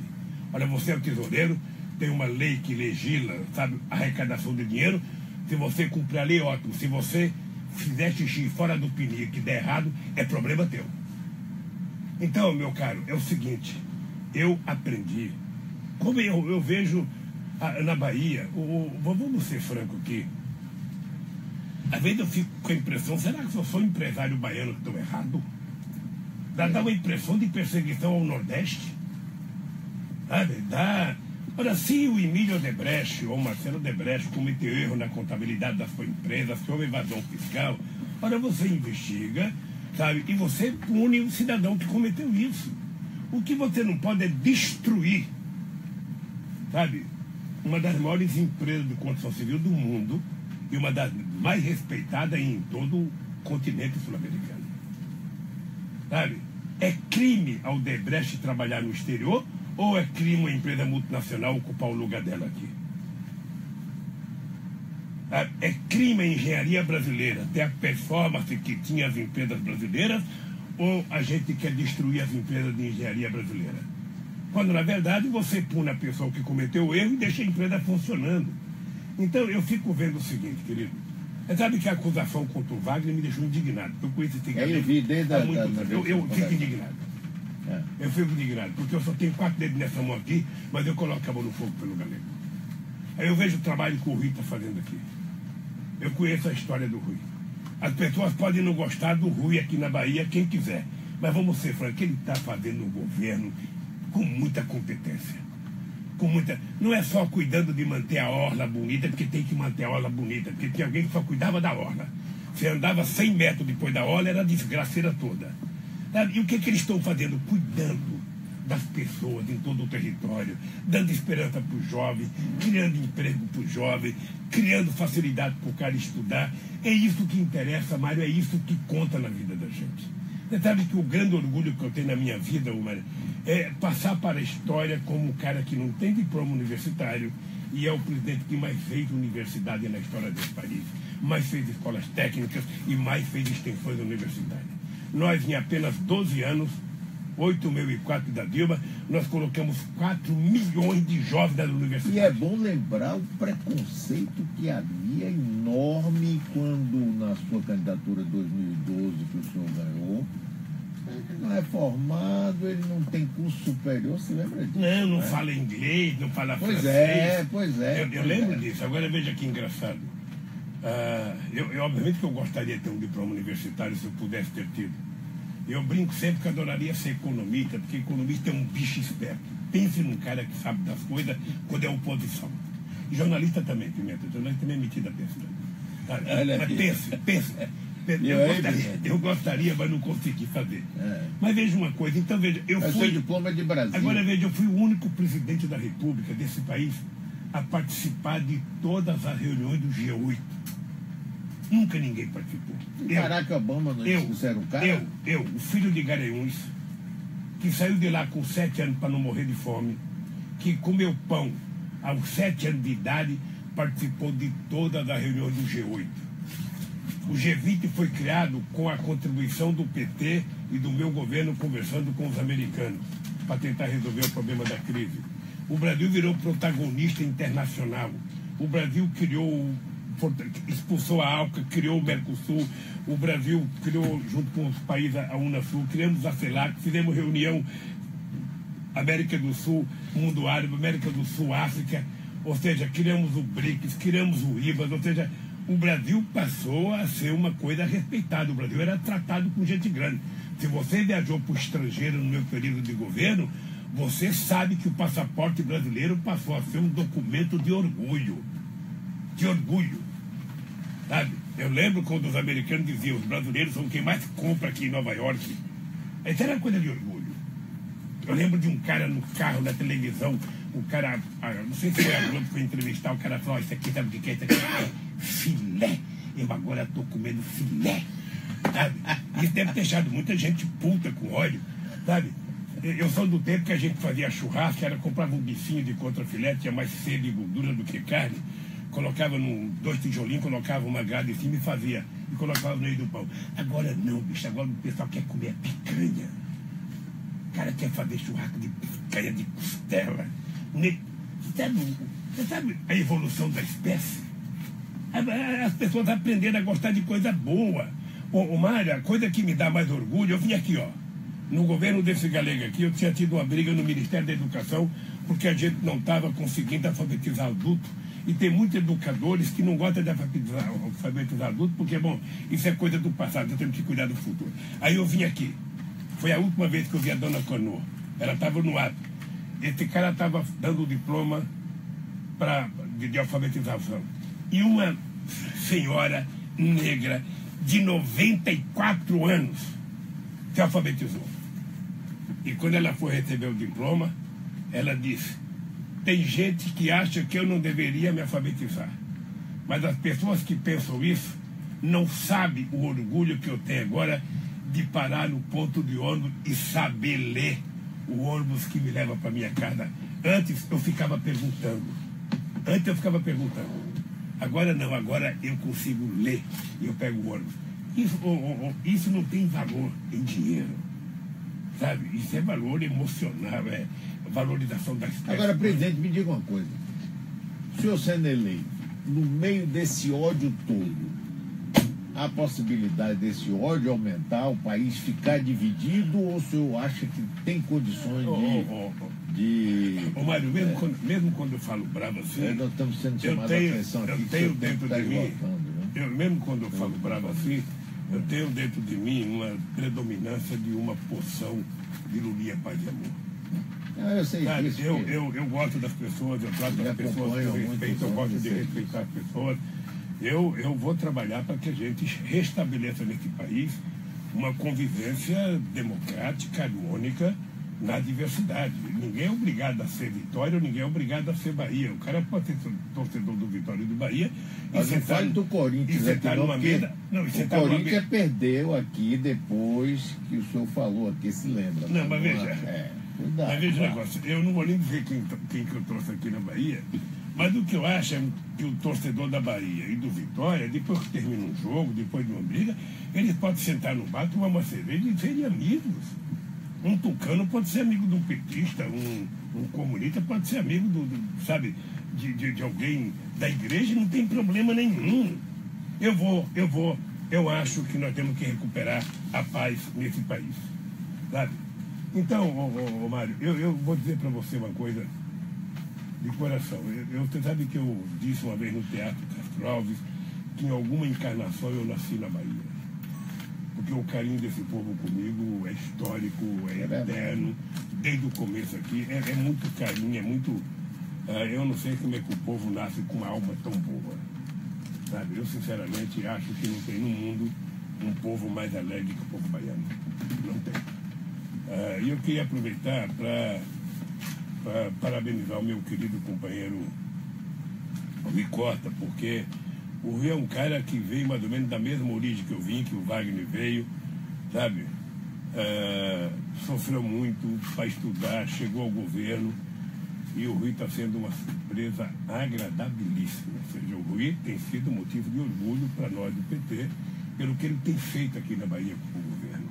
olha, você é o tesoureiro, tem uma lei que legisla, sabe, a arrecadação de dinheiro. Se você cumprir a lei, ótimo. Se você fizer xixi fora do pinico que der errado, é problema teu. Então, meu caro, é o seguinte, eu aprendi. Como eu vejo na Bahia, vamos ser franco aqui, às vezes eu fico com a impressão, será que eu sou empresário baiano que estou errado? Dá uma impressão de perseguição ao Nordeste. Olha, se o Emílio Odebrecht ou Marcelo Odebrecht cometeu erro na contabilidade da sua empresa, se houve evasão fiscal, olha, você investiga, sabe, e você pune o cidadão que cometeu isso. O que você não pode é destruir, sabe, uma das maiores empresas de construção civil do mundo e uma das mais respeitadas em todo o continente sul-americano. Sabe? É crime a Odebrecht trabalhar no exterior ou é crime uma empresa multinacional ocupar o lugar dela aqui? É crime a engenharia brasileira ter a performance que tinha as empresas brasileiras ou a gente quer destruir as empresas de engenharia brasileira? Quando, na verdade, você pune a pessoa que cometeu o erro e deixa a empresa funcionando. Então, eu fico vendo o seguinte, querido. Você sabe que a acusação contra o Wagner me deixou indignado. Eu conheço esse cara. Eu vi desde eu fico indignado. Eu fico indignado, porque eu só tenho 4 dedos nessa mão aqui, mas eu coloco a mão no fogo pelo galego. Aí eu vejo o trabalho que o Rui está fazendo aqui. Eu conheço a história do Rui. As pessoas podem não gostar do Rui aqui na Bahia, quem quiser. Mas vamos ser francos, ele está fazendo um governo com muita competência. Não é só cuidando de manter a orla bonita, porque tem que manter a orla bonita, porque tinha alguém que só cuidava da orla. Você andava 100 metros depois da orla, era a desgraceira toda. E o que eles estão fazendo? Cuidando das pessoas em todo o território, dando esperança para os jovens, criando emprego para os jovens, criando facilidade para o cara estudar. É isso que interessa, Mário, é isso que conta na vida da gente. Você sabe que o grande orgulho que eu tenho na minha vida, Mário, é passar para a história como um cara que não tem diploma universitário e é o presidente que mais fez universidade na história desse país, mais fez escolas técnicas e mais fez extensões universitárias. Nós, em apenas 12 anos, 8.004 da Dilma, nós colocamos 4 milhões de jovens da universidade. E é bom lembrar o preconceito que havia enorme quando, na sua candidatura de 2012, que o senhor ganhou, ele não é formado, ele não tem curso superior, você lembra disso? Não fala inglês, não fala francês. Pois é. Eu lembro disso. Agora veja que engraçado. Obviamente que eu gostaria de ter um diploma universitário se eu pudesse ter tido. Eu brinco sempre que eu adoraria ser economista, porque economista é um bicho esperto. Pense num cara que sabe das coisas quando é oposição. E jornalista também, Pimenta. Jornalista também é metido a besta. Mas pense. Eu gostaria, mas não consegui fazer. Mas veja uma coisa, então veja, eu fui diploma de Brasil. Agora veja, eu fui o único presidente da República desse país a participar de todas as reuniões do G8. Nunca ninguém participou. Barack Obama não era um cara? Eu, o filho de Garanhuns, que saiu de lá com 7 anos para não morrer de fome, que comeu pão aos 7 anos de idade, participou de todas as reuniões do G8. O G20 foi criado com a contribuição do PT e do meu governo conversando com os americanos para tentar resolver o problema da crise. O Brasil virou protagonista internacional. O Brasil expulsou a ALCA, criou o Mercosul. O Brasil criou, junto com os países, a Unasul, criamos a CELAC, fizemos reunião América do Sul, Mundo Árabe, América do Sul, África, ou seja, criamos o BRICS, criamos o IBAS, ou seja, o Brasil passou a ser uma coisa respeitada. O Brasil era tratado com gente grande. Se você viajou para o estrangeiro no meu período de governo, você sabe que o passaporte brasileiro passou a ser um documento de orgulho. De orgulho. Sabe? Eu lembro quando os americanos diziam os brasileiros são quem mais compra aqui em Nova York. Isso era coisa de orgulho. Eu lembro de um cara no carro, na televisão, o cara, não sei se foi a Globo que foi entrevistar, o cara falou, isso aqui, sabe o que é? Isso aqui é filé. Eu agora estou comendo filé. Sabe? Isso deve ter deixado muita gente puta com óleo. Sabe? Eu sou do tempo que a gente fazia churrasco, comprava um bifinho de contrafilé, tinha mais sede e gordura do que carne. colocava dois tijolinhos, colocava uma grade em cima e fazia. E colocava no meio do pão. Agora não, bicho, agora o pessoal quer comer picanha. O cara quer fazer churrasco de picanha, de costela. Você sabe a evolução da espécie? As pessoas aprenderam a gostar de coisa boa. Ô Mário, a coisa que me dá mais orgulho, eu vim aqui, ó. No governo desse galego aqui, eu tinha tido uma briga no Ministério da Educação porque a gente não estava conseguindo alfabetizar adulto. E tem muitos educadores que não gostam de alfabetizar adulto porque, bom, isso é coisa do passado, nós temos que cuidar do futuro. Aí eu vim aqui. Foi a última vez que eu vi a dona Canoa. Ela estava no ato. Esse cara estava dando o diploma de alfabetização. E uma senhora negra de 94 anos se alfabetizou. E quando ela foi receber o diploma, ela disse: tem gente que acha que eu não deveria me alfabetizar. Mas as pessoas que pensam isso não sabem o orgulho que eu tenho agora de parar no ponto de ônibus e saber ler o ônibus que me leva para minha casa. Antes eu ficava perguntando. Agora não, agora eu consigo ler e eu pego o ônibus. Isso não tem valor em dinheiro, sabe? Isso é valor emocional, é valorização da espécie. Agora, presidente, me diga uma coisa. O senhor sendo eleito, no meio desse ódio todo, há possibilidade desse ódio aumentar, o país ficar dividido, ou o senhor acha que tem condições de... Ô Mário, mesmo quando eu falo bravo assim... nós estamos sendo chamados a atenção aqui, eu tenho dentro de mim... né? Mesmo quando eu falo bravo assim, eu tenho dentro de mim uma predominância de uma porção de Lulia Paz e Amor. Eu sei disso. Eu gosto das pessoas, eu trato as pessoas com respeito, eu gosto de respeitar as pessoas. Eu vou trabalhar para que a gente restabeleça nesse país uma convivência democrática, harmônica, na diversidade. Ninguém é obrigado a ser Vitória, ninguém é obrigado a ser Bahia. O cara pode ser torcedor do Vitória e do Bahia e sentar do Corinthians aqui, numa mesa. Não, o Corinthians perdeu aqui depois que o senhor falou aqui, se lembra? Não, mas veja. Cuidado, mas veja o negócio, eu não vou nem dizer quem que eu trouxe aqui na Bahia, mas o que eu acho é que o torcedor da Bahia e do Vitória, depois que termina um jogo, depois de uma briga, eles podem sentar no bar, tomar uma cerveja e serem amigos. Um tucano pode ser amigo de um petista, um comunista pode ser amigo sabe, de alguém da igreja, não tem problema nenhum. Eu acho que nós temos que recuperar a paz nesse país, sabe? Então, Mário, eu vou dizer para você uma coisa de coração. Você sabe que eu disse uma vez no Teatro Castro Alves que em alguma encarnação eu nasci na Bahia. Porque o carinho desse povo comigo é histórico, é eterno, desde o começo aqui. É muito carinho, é muito... eu não sei como é que o povo nasce com uma alma tão boa. Sabe? Eu, sinceramente, acho que não tem no mundo um povo mais alegre que o povo baiano. Não tem. E eu queria aproveitar para parabenizar o meu querido companheiro Rui Costa, porque o Rui é um cara que veio mais ou menos da mesma origem que eu vim, que o Wagner veio, sabe? Sofreu muito para estudar, chegou ao governo e o Rui está sendo uma surpresa agradabilíssima. Ou seja, o Rui tem sido motivo de orgulho para nós do PT, pelo que ele tem feito aqui na Bahia com o governo,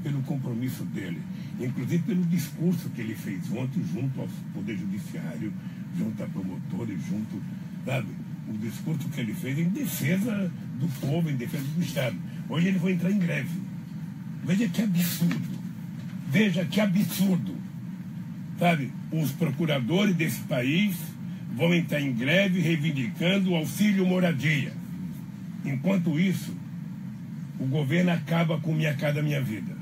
pelo compromisso dele, inclusive pelo discurso que ele fez ontem junto ao Poder Judiciário, junto a promotores, junto, sabe? O discurso que ele fez em defesa do povo, em defesa do Estado. Hoje ele vai entrar em greve. Veja que absurdo. Veja que absurdo. Sabe? Os procuradores desse país vão entrar em greve reivindicando o auxílio moradia. Enquanto isso, o governo acaba com Minha Casa Minha Vida.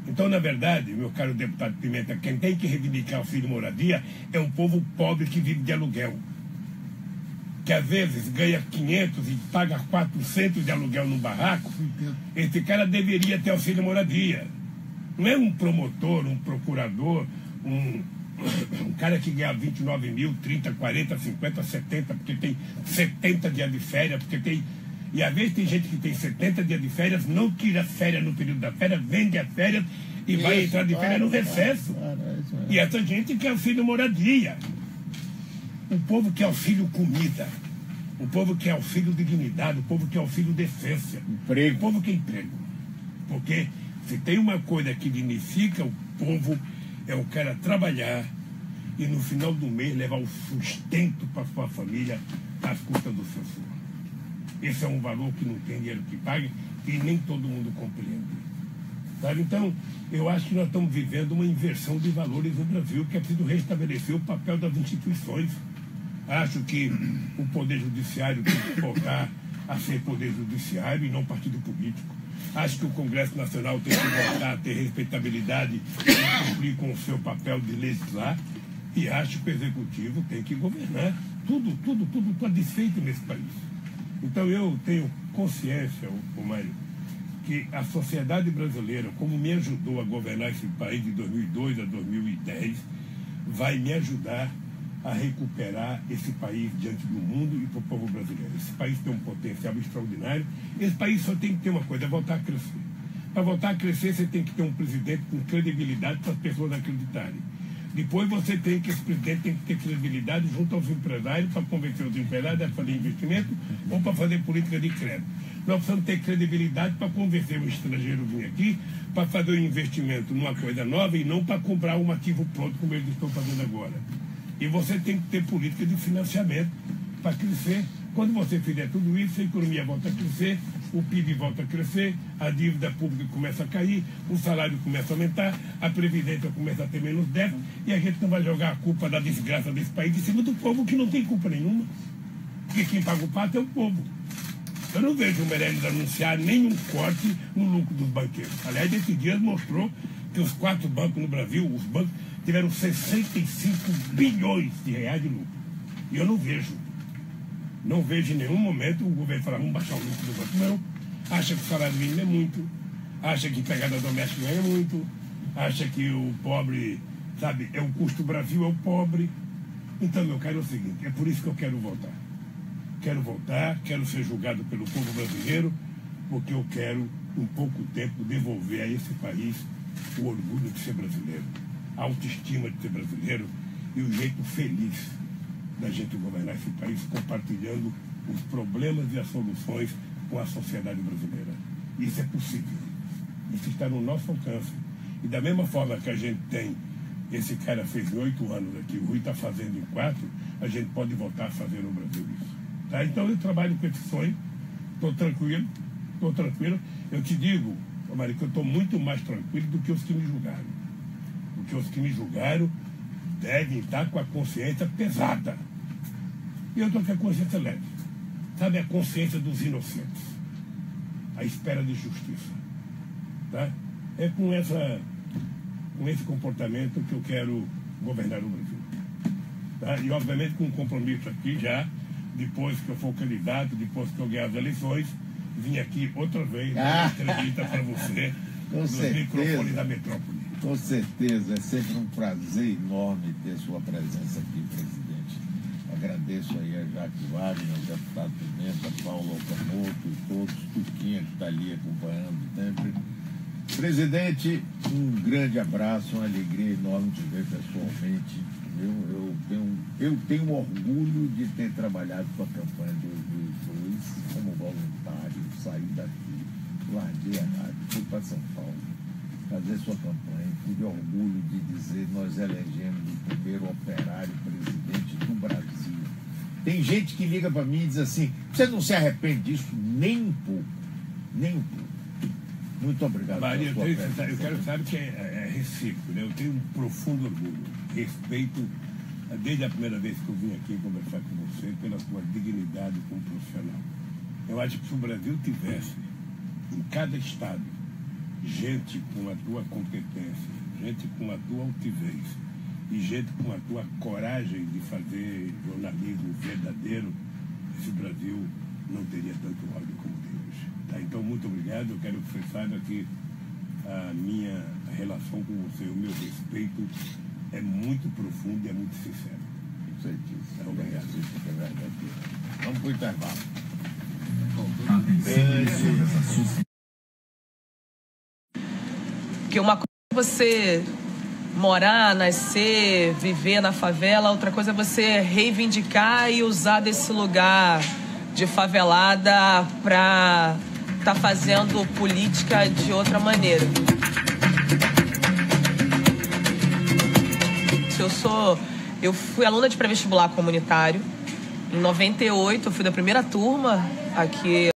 Então, na verdade, meu caro deputado Pimenta, quem tem que reivindicar auxílio moradia é um povo pobre que vive de aluguel, que às vezes ganha 500 e paga 400 de aluguel num barraco. Esse cara deveria ter auxílio moradia. Não é um promotor, um procurador, um cara que ganha 29 mil, 30, 40, 50, 70, porque tem 70 dias de férias, porque tem... E às vezes tem gente que tem 70 dias de férias, não tira férias no período da férias, vende as férias e vai entrar de férias no recesso. E essa gente quer auxílio moradia. O povo quer auxílio comida. O povo quer auxílio de dignidade, o povo quer auxílio de decência. Emprego. O povo quer emprego. Porque se tem uma coisa que dignifica o povo, é o cara trabalhar e no final do mês levar o sustento para sua família às custas do seu suor. Esse é um valor que não tem dinheiro que pague e nem todo mundo compreende. Sabe? Então, eu acho que nós estamos vivendo uma inversão de valores no Brasil, que é preciso restabelecer o papel das instituições. Acho que o Poder Judiciário tem que voltar a ser Poder Judiciário e não partido político. Acho que o Congresso Nacional tem que voltar a ter respeitabilidade e cumprir com o seu papel de legislar. E acho que o Executivo tem que governar. Tudo está desfeito nesse país. Então eu tenho consciência, Mário, que a sociedade brasileira, como me ajudou a governar esse país de 2002 a 2010, vai me ajudar a recuperar esse país diante do mundo e para o povo brasileiro. Esse país tem um potencial extraordinário. Esse país só tem que ter uma coisa, voltar a crescer. Para voltar a crescer, você tem que ter um presidente com credibilidade para as pessoas acreditarem. Depois esse presidente tem que ter credibilidade junto aos empresários para convencer os empresários a fazer investimento ou para fazer política de crédito. Nós precisamos ter credibilidade para convencer o estrangeiro a vir aqui para fazer um investimento numa coisa nova e não para comprar um ativo pronto como eles estão fazendo agora. E você tem que ter política de financiamento para crescer. Quando você fizer tudo isso, a economia volta a crescer, o PIB volta a crescer, a dívida pública começa a cair, o salário começa a aumentar, a previdência começa a ter menos déficit, e a gente não vai jogar a culpa da desgraça desse país em cima do povo, que não tem culpa nenhuma. Porque quem paga o pato é o povo. Eu não vejo o Meirelles anunciar nenhum corte no lucro dos banqueiros. Aliás, esses dias mostrou que os 4 bancos no Brasil, os bancos, tiveram 65 bilhões de reais de lucro. E eu não vejo. Não vejo em nenhum momento o governo falar, vamos baixar o lucro do banco. Não. Acha que o salário mínimo é muito. Acha que pegada doméstica ganha muito. Acha que o pobre, sabe, é o custo do Brasil, é o pobre. Então, meu caro, é o seguinte, é por isso que eu quero voltar. Quero voltar, quero ser julgado pelo povo brasileiro, porque eu quero, em pouco tempo, devolver a esse país o orgulho de ser brasileiro, a autoestima de ser brasileiro e o jeito feliz da gente governar esse país, compartilhando os problemas e as soluções com a sociedade brasileira. Isso é possível. Isso está no nosso alcance. E da mesma forma que a gente tem, esse cara fez 8 anos aqui, o Rui está fazendo em 4, a gente pode voltar a fazer no Brasil isso. Tá? Então eu trabalho com esse sonho, estou tranquilo. Eu te digo, Mário, que eu estou muito mais tranquilo do que os que me julgaram. Porque os que me julgaram devem estar com a consciência pesada. E eu estou com a consciência leve. Sabe, a consciência dos inocentes. A espera de justiça. Tá? É com esse comportamento que eu quero governar o Brasil. Tá? E, obviamente, com um compromisso aqui já, depois que eu for candidato, depois que eu ganhar as eleições, vim aqui outra vez dar uma entrevista para você nos microfones da metrópole. Com certeza, é sempre um prazer enorme ter sua presença aqui, presidente. Agradeço aí a Jaque Wagner, ao deputado Pimenta, Paulo Okamoto e todos, Tuquinha que está ali acompanhando sempre. Presidente, um grande abraço, uma alegria enorme te ver pessoalmente. Eu tenho orgulho de ter trabalhado com a campanha de 2002 como voluntário, saí daqui, larguei a rádio, fui para São Paulo fazer sua campanha, tive orgulho de dizer nós elegemos o primeiro operário presidente do Brasil. Tem gente que liga para mim e diz assim, você não se arrepende disso? Nem um pouco, nem um pouco. Muito obrigado. Maria, eu quero saber que é recíproco, né? Eu tenho um profundo orgulho, respeito, desde a primeira vez que eu vim aqui conversar com você, pela sua dignidade como profissional. Eu acho que se o Brasil tivesse, em cada estado, gente com a tua competência, gente com a tua altivez e gente com a tua coragem de fazer jornalismo verdadeiro, esse Brasil não teria tanto ódio como tem hoje. Tá? Então, muito obrigado. Eu quero que você saiba que a minha relação com você, o meu respeito é muito profundo e é muito sincero. Sei disso. Então, obrigado. Vamos para o intervalo. Porque uma coisa é você morar, nascer, viver na favela, outra coisa é você reivindicar e usar desse lugar de favelada para estar fazendo política de outra maneira. Eu fui aluna de pré-vestibular comunitário. Em 98, eu fui da primeira turma aqui